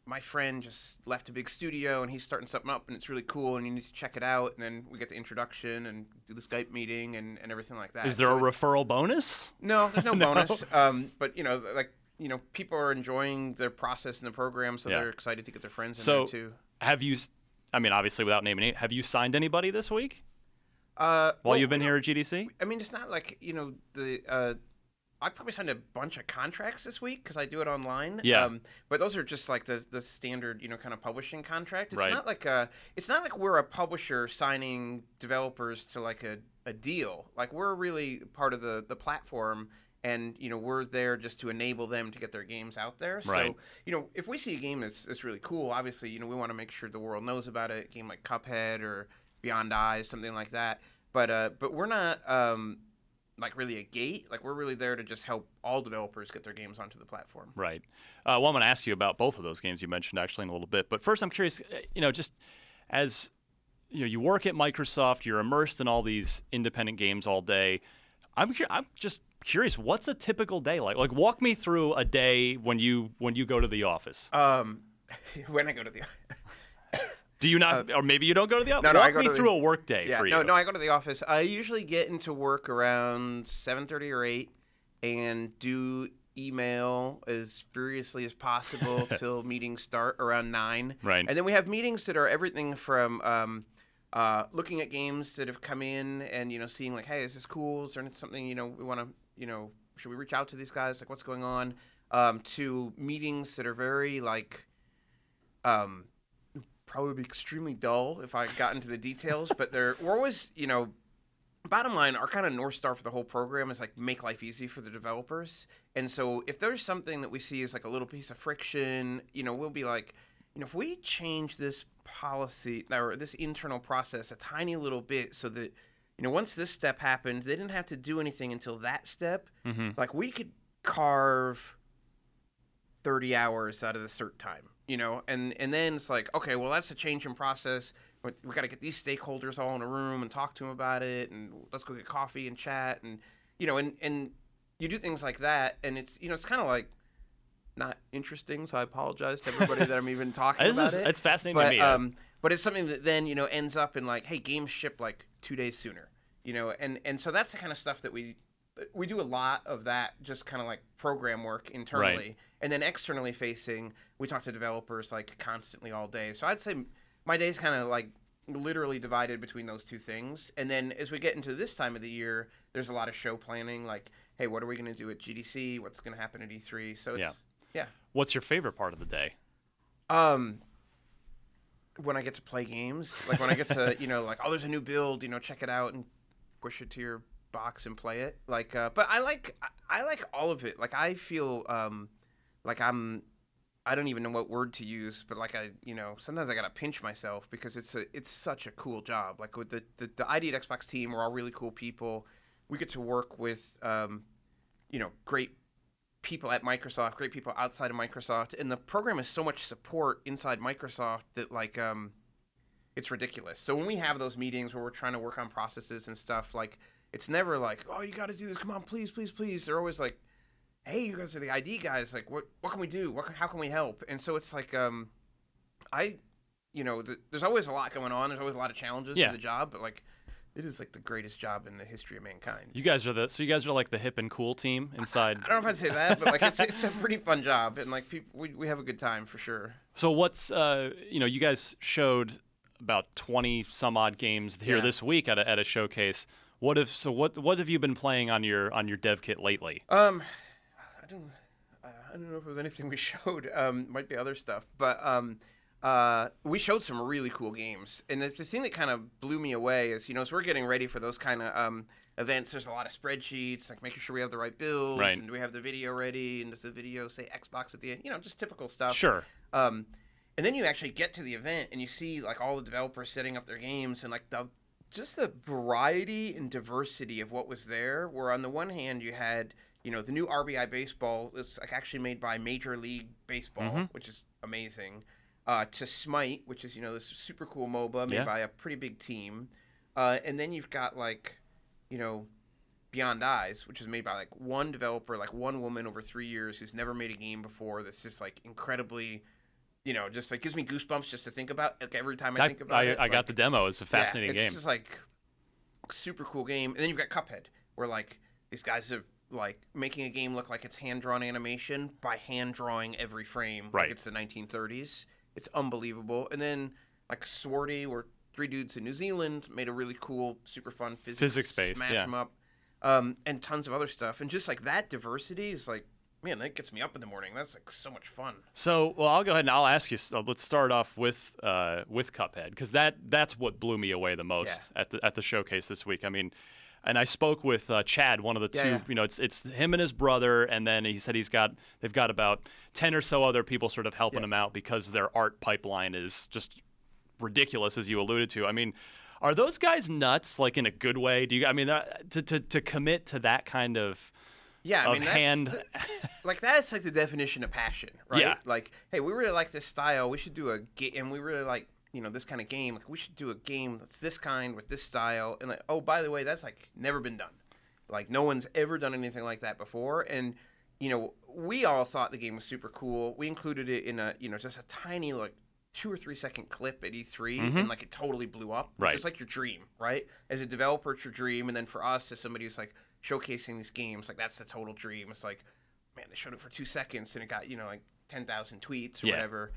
my friend just left a big studio and he's starting something up and it's really cool and you need to check it out. And then we get the introduction and do the Skype meeting and everything like that. Is there a referral bonus? No, there's no bonus. But, people are enjoying their process in the program, so they're excited to get their friends in there too. Have you, obviously without naming it, have you signed anybody this week? While you've been here at GDC? I mean, it's not like, I probably signed a bunch of contracts this week because I do it online. Yeah. But those are just like the standard, kind of publishing contract. It's right. not like we're a publisher signing developers to like a deal. Like we're really part of the platform, and we're there just to enable them to get their games out there. Right. So if we see a game that's really cool, obviously we want to make sure the world knows about it. A game like Cuphead or Beyond Eyes, something like that. But we're not like really a gate. Like we're really there to just help all developers get their games onto the platform. Right. Well, I'm going to ask you about both of those games you mentioned actually in a little bit. But first, I'm curious. Just as you work at Microsoft, you're immersed in all these independent games all day. I'm just curious. What's a typical day like? Like, walk me through a day when you go to the office. When I go to the Do you not, or maybe you don't go to the office? No, Walk I go me to through a work day for you. No, I go to the office. I usually get into work around 7:30 or 8 and do email as furiously as possible till meetings start around 9. Right. And then we have meetings that are everything from looking at games that have come in and, seeing like, hey, is this cool? Is there something, we want to, should we reach out to these guys? Like, what's going on? To meetings that are very like, probably be extremely dull if I got into the details, but we're always, bottom line, our kind of North Star for the whole program is like make life easy for the developers. And so if there's something that we see as like a little piece of friction, we'll be like, if we change this policy or this internal process a tiny little bit so that, once this step happened, they didn't have to do anything until that step. Mm-hmm. Like we could carve 30 hours out of the cert time. And then it's like, okay, well, that's a change in process. We got to get these stakeholders all in a room and talk to them about it, and let's go get coffee and chat, and and you do things like that, and it's it's kind of like not interesting. So I apologize to everybody that I'm even talking about it. It's fascinating to me. But it's something that then ends up in like, hey, games ship like 2 days sooner, and so that's the kind of stuff that we do a lot of that, just kind of like program work internally. Right. And then externally facing, we talk to developers like constantly all day. So I'd say my day's kind of like literally divided between those two things. And then as we get into this time of the year, there's a lot of show planning, like, hey, what are we going to do at GDC? What's going to happen at E3? So it's, yeah. What's your favorite part of the day? When I get to play games, like when I get to, like, oh, there's a new build, check it out and push it to your box and play it. Like, but I like all of it. Like, I feel, like I don't even know what word to use, but like sometimes I gotta pinch myself because it's such a cool job. Like with the IGN Xbox team, we're all really cool people. We get to work with, great people at Microsoft, great people outside of Microsoft, and the program has so much support inside Microsoft that like, it's ridiculous. So when we have those meetings where we're trying to work on processes and stuff, like it's never like, oh, you got to do this. Come on, please, please, please. They're always like, hey, you guys are the ID guys. Like, what can we do? How can we help? And so it's like, there's always a lot going on. There's always a lot of challenges to the job, but like, it is like the greatest job in the history of mankind. You guys are like the hip and cool team inside. I don't know if I'd say that, but like it's a pretty fun job, and like we have a good time for sure. So what's you guys showed about 20 some odd games here this week at a showcase. What have you been playing on your dev kit lately? I don't know if it was anything we showed. Might be other stuff, but we showed some really cool games. And the thing that kind of blew me away is, as we're getting ready for those kind of events, there's a lot of spreadsheets, like making sure we have the right builds, and do we have the video ready, and does the video say Xbox at the end? Just typical stuff. Sure. And then you actually get to the event and you see like all the developers setting up their games and like just the variety and diversity of what was there. Where on the one hand you had the new RBI Baseball is like actually made by Major League Baseball, which is amazing. To Smite, which is this super cool MOBA made by a pretty big team, and then you've got like Beyond Eyes, which is made by like one developer, like one woman over 3 years who's never made a game before. That's just like incredibly, just like gives me goosebumps just to think about. Like every time I think about it. I got the demo. It's a fascinating game. It's just like super cool game. And then you've got Cuphead, where like these guys have like making a game look like it's hand-drawn animation by hand drawing every frame. Right. Like it's the 1930s. It's unbelievable. And then like Swarty, where 3 dudes in New Zealand made a really cool, super fun physics-based, smash them up, and tons of other stuff. And just like that diversity is like, man, that gets me up in the morning. That's like so much fun. So, well, I'll go ahead and I'll ask you. Let's start off with Cuphead, because that's what blew me away the most at the showcase this week. I mean, and I spoke with Chad, one of the two. You know, it's him and his brother, and then he said they've got about 10 or so other people sort of helping him out because their art pipeline is just ridiculous, as you alluded to. I mean, are those guys nuts, like in a good way? Do you? I mean, to commit to that kind of hand. Like that's like the definition of passion, right? Yeah. Like, hey, we really like this style. We should do a game, and we really like this kind of game. Like, we should do a game that's this kind with this style. And like, oh, by the way, that's like never been done. Like, no one's ever done anything like that before. And we all thought the game was super cool. We included it in a just a tiny like 2 or 3 second clip at E3, and like it totally blew up. Right. Just like your dream, right? As a developer, it's your dream, and then for us, as somebody who's like showcasing these games, like that's the total dream. It's like, man, they showed it for 2 seconds and it got like 10,000 tweets or whatever,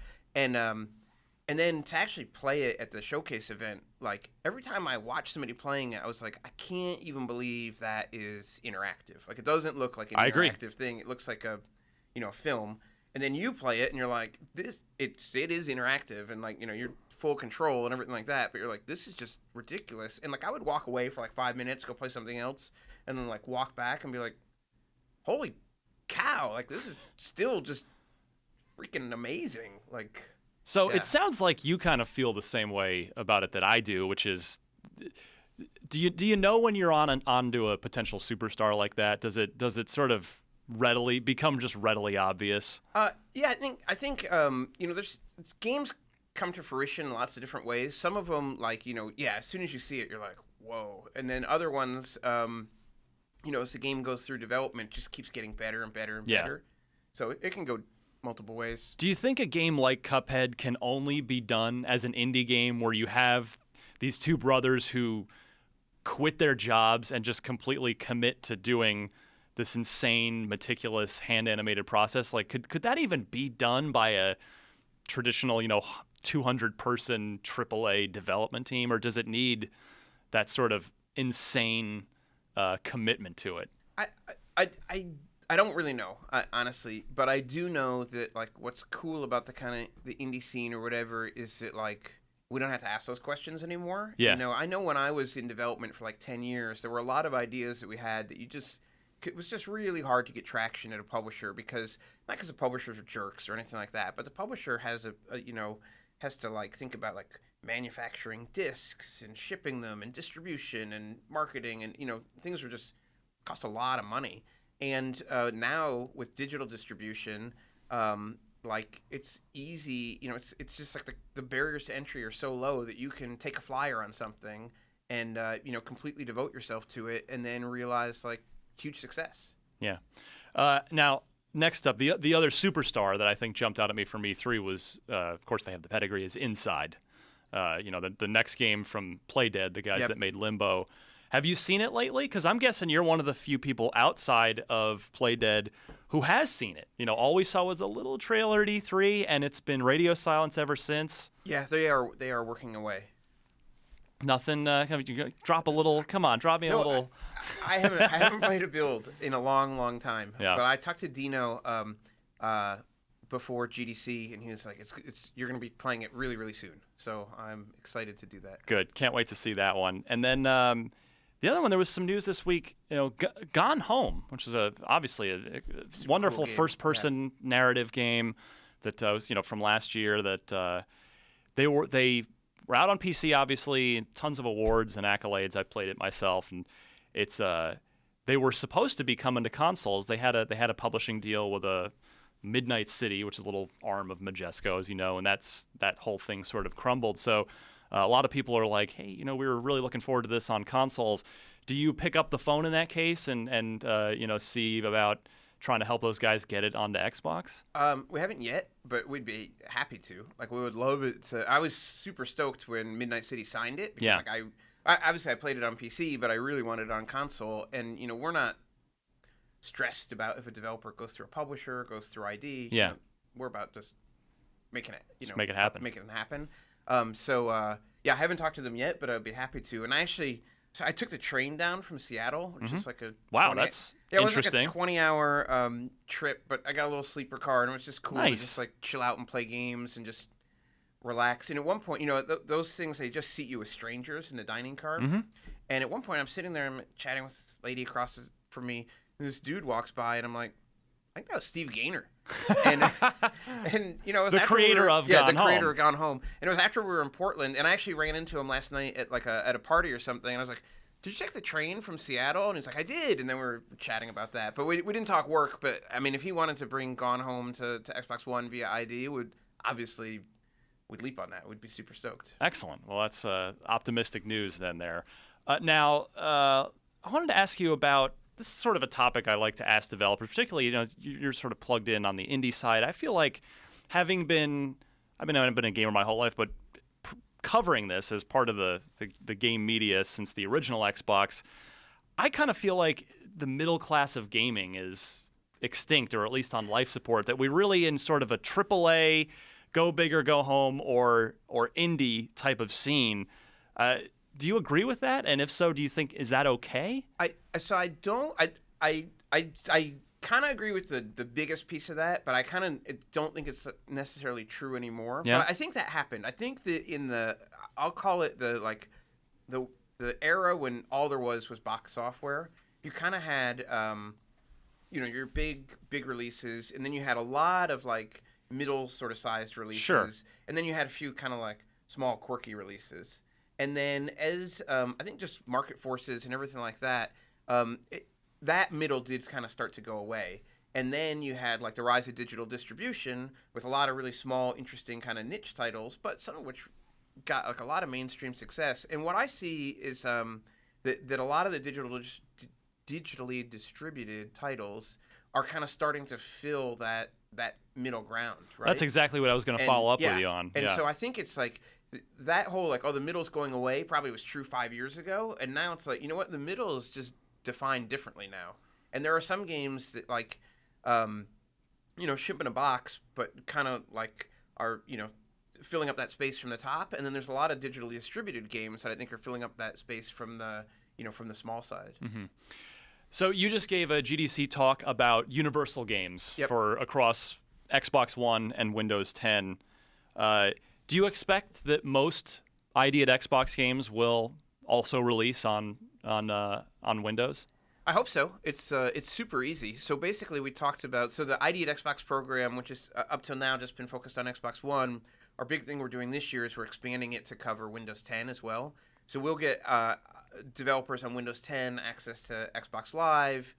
and then to actually play it at the showcase event, like every time I watch somebody playing it, I was like, I can't even believe that is interactive. Like, it doesn't look like an interactive thing. It looks like a film. And then you play it and you're like, it is interactive, and like you're full control and everything like that. But you're like, this is just ridiculous. And like I would walk away for like 5 minutes, go play something else, and then like walk back and be like, holy cow! Like, this is still just freaking amazing. Like. So it sounds like you kind of feel the same way about it that I do, which is, do you know when you're onto a potential superstar like that? Does it sort of become readily obvious? Yeah, I think there's games come to fruition in lots of different ways. Some of them, like as soon as you see it, you're like, whoa. And then other ones, as the game goes through development, just keeps getting better and better and better. So it can go multiple ways. Do you think a game like Cuphead can only be done as an indie game where you have these two brothers who quit their jobs and just completely commit to doing this insane, meticulous, hand-animated process? Like, could that even be done by a traditional, 200-person AAA development team, or does it need that sort of insane commitment to it? I don't really know, honestly, but I do know that like what's cool about the indie scene or whatever is that like we don't have to ask those questions anymore. Yeah. I know when I was in development for like 10 years, there were a lot of ideas that we had that it was just really hard to get traction at a publisher, because not because the publishers are jerks or anything like that, but the publisher has has to like think about like manufacturing discs and shipping them and distribution and marketing, and things were just cost a lot of money. And now with digital distribution, like it's easy, it's just like the barriers to entry are so low that you can take a flyer on something and completely devote yourself to it, and then realize like huge success. Yeah. Now, next up, the other superstar that I think jumped out at me from E3 was, of course, they have the pedigree, is Inside. The next game from Playdead, the guys that made Limbo. Have you seen it lately? Because I'm guessing you're one of the few people outside of Playdead who has seen it. All we saw was a little trailer at E3, and it's been radio silence ever since. Yeah, they are working away. Nothing. Drop a little. Come on, drop me a little. I haven't played a build in a long time. Yeah. But I talked to Dino before GDC, and he was like, "It's you're going to be playing it really, really soon." So I'm excited to do that. Good. Can't wait to see that one. And then the other one, there was some news this week. Gone Home, which is obviously a wonderful cool first-person narrative game that was from last year. That they were out on PC, obviously, tons of awards and accolades. I played it myself, and it's they were supposed to be coming to consoles. They had a publishing deal with a Midnight City, which is a little arm of Majesco, as you know, and that whole thing sort of crumbled. So a lot of people are like, hey, we were really looking forward to this on consoles. Do you pick up the phone in that case and see about trying to help those guys get it onto Xbox? We haven't yet, but we'd be happy to. Like, we would love it to. I was super stoked when Midnight City signed it. Because, like, I obviously I played it on PC, but I really wanted it on console. And, we're not stressed about if a developer goes through a publisher, goes through ID. Yeah. We're about just making it, just make it happen. Making it happen. I haven't talked to them yet, but I'd be happy to. And so I took the train down from Seattle, which is like a that's it was interesting. like a 20-hour trip, but I got a little sleeper car, and it was just cool to just like chill out and play games and just relax. And at one point, those things, they just seat you with strangers in the dining car. And at one point, I'm sitting there and chatting with this lady across from me, and this dude walks by, and I'm like, I think that was Steve Gaynor. And it was the creator of Gone Home. Creator of Gone Home. And it was after we were in Portland, and I actually ran into him last night at at a party or something. And I was like, "Did you check the train from Seattle?" And he's like, "I did." And then we were chatting about that. But we didn't talk work. But I mean, if he wanted to bring Gone Home to Xbox One via ID, we'd leap on that. We'd be super stoked. Excellent. Well, that's optimistic news then there. Now, I wanted to ask you about. This is sort of a topic I like to ask developers, particularly, you're sort of plugged in on the indie side. I feel like I've been a gamer my whole life, but covering this as part of the game media since the original Xbox, I kind of feel like the middle class of gaming is extinct, or at least on life support, that we really in sort of a AAA, go big or go home, or indie type of scene. Do you agree with that? And if so, do you think is that okay? I kind of agree with the biggest piece of that, but I kind of don't think it's necessarily true anymore. Yeah. But I think that happened. I think that I'll call it the era when all there was box software. You kind of had your big releases, and then you had a lot of like middle sort of sized releases, Sure. And then you had a few kind of like small quirky releases. And then as I think just market forces and everything like that, that middle did kind of start to go away. And then you had like the rise of digital distribution with a lot of really small, interesting kind of niche titles, but some of which got like a lot of mainstream success. And what I see is that a lot of the digitally distributed titles are kind of starting to fill that middle ground, right? That's exactly what I was going to follow up with you on. And so I think it's like that whole like, the middle's going away probably was true 5 years ago, and now it's like, the middle is just defined differently now. And there are some games that like ship in a box, but kind of like are filling up that space from the top, and then there's a lot of digitally distributed games that I think are filling up that space from the from the small side. Mm-hmm. So you just gave a GDC talk about universal games for across Xbox One and Windows 10. Do you expect that most ID at Xbox games will also release on Windows? I hope so. It's super easy. So basically, we talked about the ID at Xbox program, which is up till now just been focused on Xbox One. Our big thing we're doing this year is we're expanding it to cover Windows 10 as well. So we'll get developers on Windows 10 access to Xbox Live,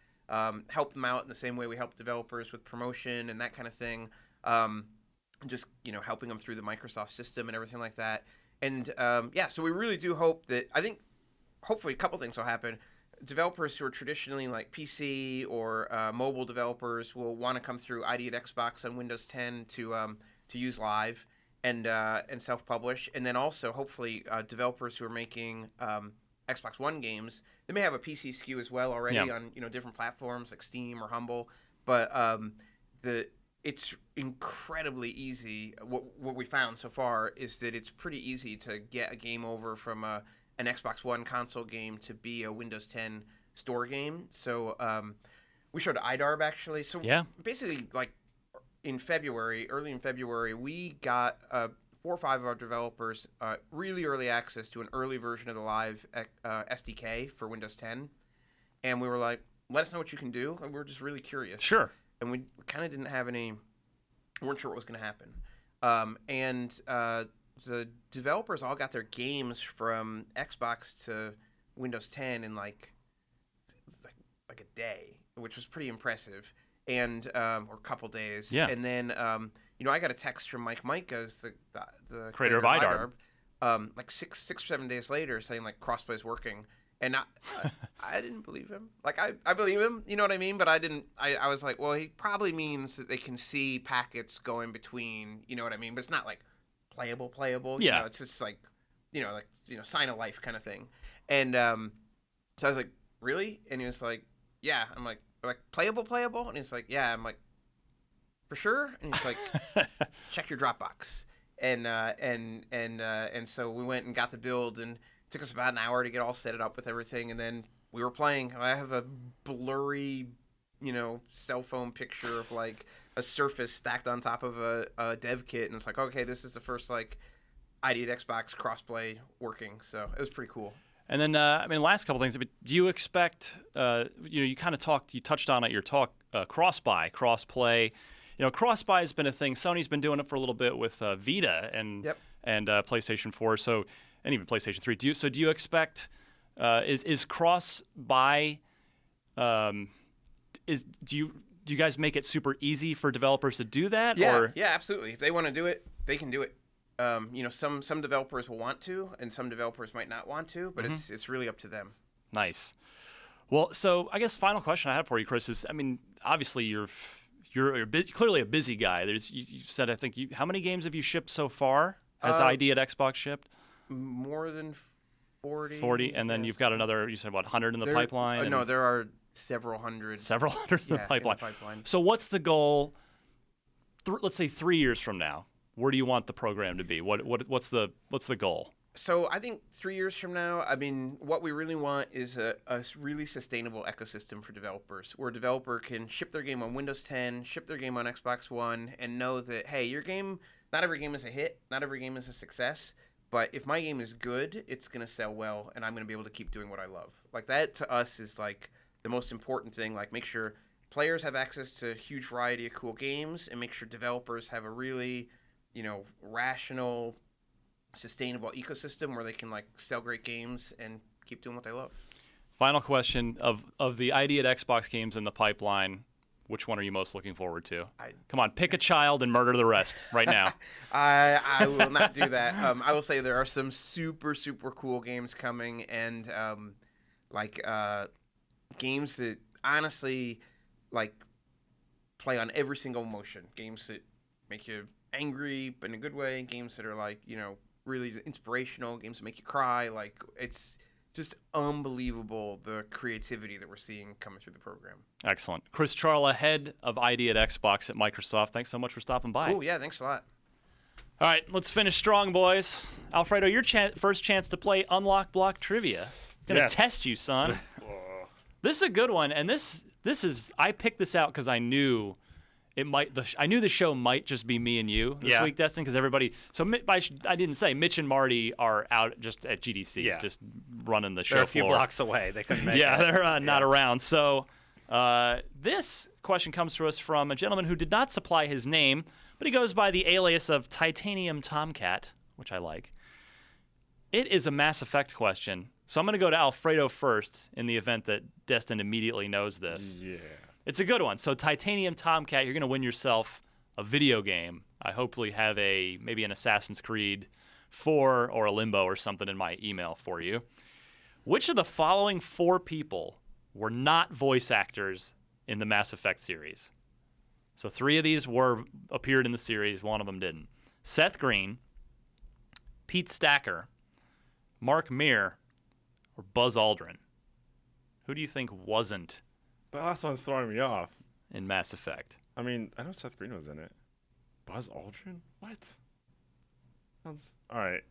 help them out in the same way we help developers with promotion and that kind of thing. Just helping them through the Microsoft system and everything like that. And so we really do hope that, I think hopefully a couple things will happen. Developers who are traditionally like PC or mobile developers will want to come through ID at Xbox on Windows 10 to use Live and self-publish. And then also hopefully developers who are making Xbox One games, they may have a PC SKU as well already on different platforms like Steam or Humble, but it's incredibly easy. What we found so far is that it's pretty easy to get a game over from an Xbox One console game to be a Windows 10 store game. So we showed IDARB actually. So basically, like early in February, we got 4 or 5 of our developers really early access to an early version of the Live SDK for Windows 10, and we were like, let us know what you can do. And we were just really curious. Sure. And we kind of didn't have weren't sure what was going to happen. The developers all got their games from Xbox to Windows 10 in like a day, which was pretty impressive, and or a couple days. Yeah. And then I got a text from Mike Micas, the creator of IDARB, like 6 or 7 days later, saying like crossplay is working. And I didn't believe him. Like, I believe him, you know what I mean? But I didn't. I was like, well, he probably means that they can see packets going between, you know what I mean? But it's not like playable. You Yeah. know, it's just like, sign of life kind of thing. And so I was like, really? And he was like, yeah. I'm like playable? And he's like, yeah. I'm like, for sure? And he's like, check your Dropbox. And so we went and got the build, and it took us about an hour to get all set it up with everything, and then we were playing. I have a blurry, cell phone picture of like a Surface stacked on top of a dev kit, and it's like, okay, this is the first like ID at Xbox crossplay working. So it was pretty cool. And then, last couple things. Do you expect? You kind of touched on at your talk, cross-buy, cross-play. Cross-buy has been a thing. Sony's been doing it for a little bit with Vita and PlayStation 4. So, and even PlayStation 3. Do you expect? Is cross-buy? Do you guys make it super easy for developers to do that? Yeah, absolutely. If they want to do it, they can do it. Some developers will want to, and some developers might not want to, but it's really up to them. Nice. Well, so I guess final question I have for you, Chris, is obviously you're clearly a busy guy. You said, I think, how many games have you shipped so far? Has ID at Xbox shipped? More than 40. 40, and then you've got another, you said, 100 in the pipeline? No, there are several hundred. Several hundred in the pipeline. So what's the goal, let's say 3 years from now? Where do you want the program to be? What's the goal? So I think 3 years from now, what we really want is a really sustainable ecosystem for developers, where a developer can ship their game on Windows 10, ship their game on Xbox One, and know that, hey, your game, not every game is a hit, not every game is a success, but if my game is good, it's going to sell well, and I'm going to be able to keep doing what I love. Like, that to us is like the most important thing. Like, make sure players have access to a huge variety of cool games, and make sure developers have a really, rational, sustainable ecosystem where they can like sell great games and keep doing what they love. Final question of the ID at Xbox games in the pipeline, which one are you most looking forward to? Come on, pick a child and murder the rest right now. I will not do that. I will say there are some super, super cool games coming, and games that honestly like play on every single emotion. Games that make you angry but in a good way, games that are like, really inspirational, games that make you cry. Like, it's just unbelievable the creativity that we're seeing coming through the program. Excellent. Chris Charla, head of ID at Xbox at Microsoft. Thanks so much for stopping by. Oh, yeah, thanks a lot. All right, let's finish strong, boys. Alfredo, your first chance to play Unlock Block Trivia. Gonna test you, son. This is a good one, and this is, I picked this out because I knew I knew the show might just be me and you this week, Destin, because everybody. So I didn't say Mitch and Marty are out just at GDC, just running the show they're a few floor. blocks away. They couldn't make it. They're not around. So this question comes to us from a gentleman who did not supply his name, but he goes by the alias of Titanium Tomcat, which I like. It is a Mass Effect question, so I'm going to go to Alfredo first in the event that Destin immediately knows this. Yeah. It's a good one. So Titanium Tomcat, you're going to win yourself a video game. I hopefully have maybe an Assassin's Creed 4 or a Limbo or something in my email for you. Which of the following 4 people were not voice actors in the Mass Effect series? So 3 of these appeared in the series. 1 of them didn't. Seth Green, Pete Stacker, Mark Meer, or Buzz Aldrin. Who do you think wasn't The last one's throwing me off. in Mass Effect? I know Seth Green was in it. Buzz Aldrin? What? All right.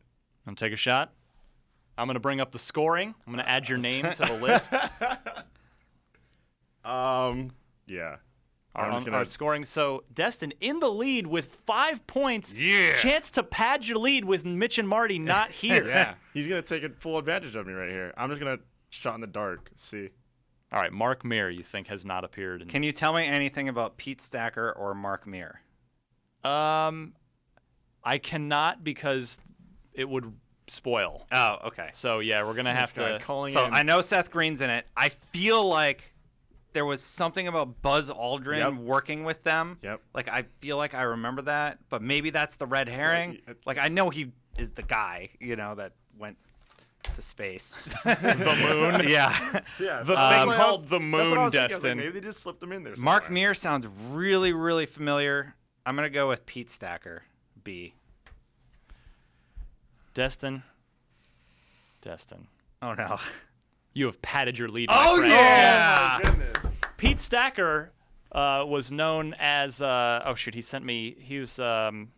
I'm going to take a shot. I'm going to bring up the scoring. I'm going to add your name to the list. Yeah. Our scoring. So, Destin in the lead with 5 points. Yeah. Chance to pad your lead with Mitch and Marty not here. Yeah. He's going to take full advantage of me right here. I'm just going to shot in the dark. See. All right, Mark Meer, you think has not appeared. Can you tell me anything about Pete Stacker or Mark Meer? I cannot because it would spoil. Oh, okay. So yeah, we're gonna have to. So I know Seth Green's in it. I feel like there was something about Buzz Aldrin working with them. Yep. Like, I feel like I remember that, but maybe that's the red herring. Like, I know he is the guy, that went to space. The moon. Yeah. Yeah, The that's thing what called the that's what I moon, was thinking. I was like, Destin. maybe they just slipped them in there. Mark somewhere. Meer sounds really, really familiar. I'm gonna go with Pete Stacker, B. Destin. Oh no. You have padded your lead, my friend. yeah! Oh, my goodness. Pete Stacker was known as oh shoot, he sent me. He was I'm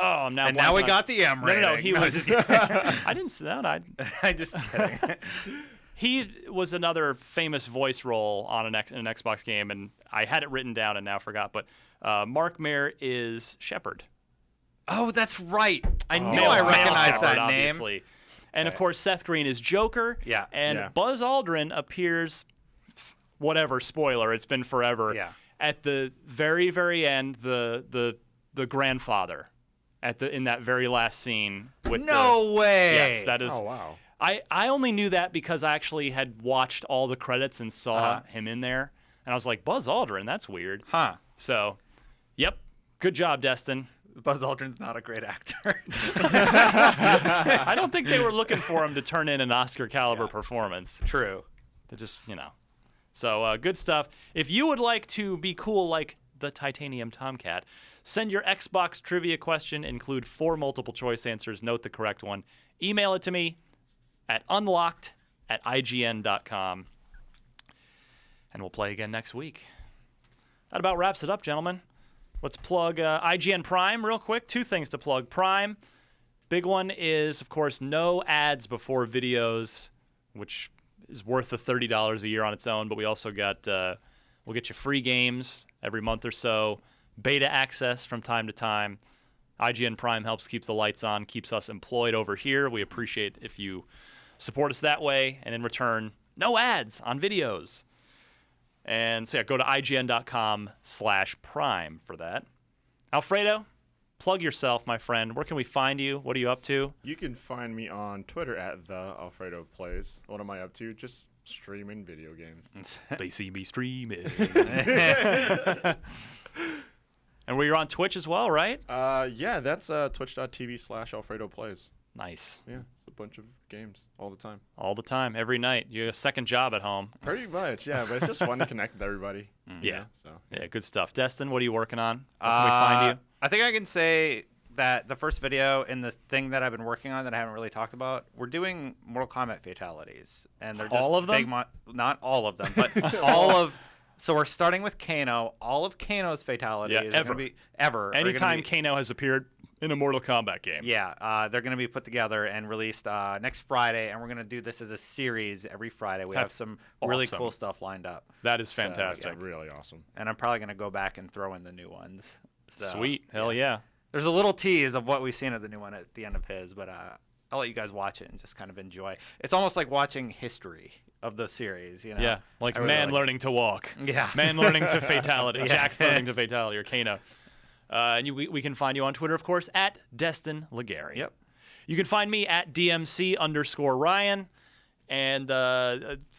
now. And now we blanking on- got the M No, rating. no, he No, was. just kidding. I didn't say that. I just kidding. He was another famous voice role on an Xbox game, and I had it written down and now forgot. But Mark Meer is Shepard. Oh, that's right. I knew Male- I male recognized Shepard, that name. obviously. And of course, Seth Green is Joker. Yeah. And Yeah. Buzz Aldrin appears, whatever, spoiler, it's been forever. Yeah. At the very, very end, the grandfather, in that very last scene with No way. Yes, that is. Oh wow. I only knew that because I actually had watched all the credits and saw him in there, and I was like, Buzz Aldrin, that's weird. Huh. So, yep, good job, Destin. Buzz Aldrin's not a great actor. I don't think they were looking for him to turn in an Oscar caliber performance. True. They just, So good stuff. If you would like to be cool like the Titanium Tomcat, send your Xbox trivia question, include 4 multiple choice answers, note the correct one. Email it to me at unlocked@ign.com. And we'll play again next week. That about wraps it up, gentlemen. Let's plug IGN Prime real quick. 2 things to plug. Prime, big one is, of course, no ads before videos, which is worth the $30 a year on its own. But we also got, we'll get you free games every month or so, beta access from time to time. IGN Prime helps keep the lights on, keeps us employed over here. We appreciate if you support us that way. And in return, no ads on videos. And so, yeah, go to ign.com/prime for that. Alfredo, plug yourself, my friend. Where can we find you? What are you up to? You can find me on Twitter at the Alfredo Plays. What am I up to? Just streaming video games. They see me streaming. And you're on Twitch as well, right? Yeah, that's twitch.tv/Alfredo Plays. Nice. Yeah, it's a bunch of games all the time. All the time, every night. You have a second job at home. Pretty much, yeah. But it's just fun to connect with everybody. Yeah. know, so Yeah, good stuff. Destin, what are you working on? Where can we find you? I think I can say that the first video and the thing that I've been working on that I haven't really talked about, we're doing Mortal Kombat fatalities, and they're just All of them? big not all of them, but all of. So we're starting with Kano. All of Kano's fatalities Yeah, are ever. gonna be ever. are gonna Anytime be- Kano has appeared in a Mortal Kombat game. Yeah, they're going to be put together and released next Friday, and we're going to do this as a series every Friday. We have That's some really awesome. cool stuff lined up, That is So, fantastic. yeah, really awesome. and I'm probably going to go back and throw in the new ones. So, Sweet. Hell yeah. There's a little tease of what we've seen of the new one at the end of his, but I'll let you guys watch it and just kind of enjoy. It's almost like watching history of the series, you know? Yeah, like I really man like it. learning to walk. Yeah. Man learning to fatality. Yeah. Jack's learning to fatality, or Kano. And we can find you on Twitter, of course, at Destin Legary. Yep. You can find me at DMC_Ryan. And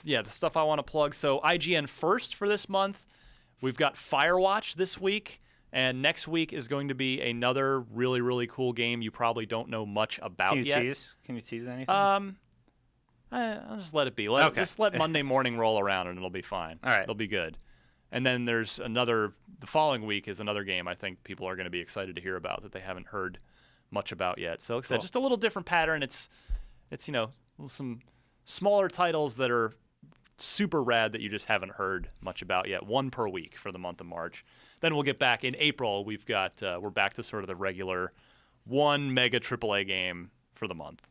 yeah, the stuff I want to plug. So IGN first for this month. We've got Firewatch this week. And next week is going to be another really, really cool game you probably don't know much about Can you yet. tease? Can you tease anything? I'll just let it be. Okay. Just let Monday morning roll around and it'll be fine. All right. It'll be good. And then there's the following week is another game I think people are going to be excited to hear about that they haven't heard much about yet. So like I said, Cool. just a little different pattern. It's some smaller titles that are super rad that you just haven't heard much about yet. 1 per week for the month of March. Then we'll get back in April. We've got we're back to sort of the regular 1 mega AAA game for the month.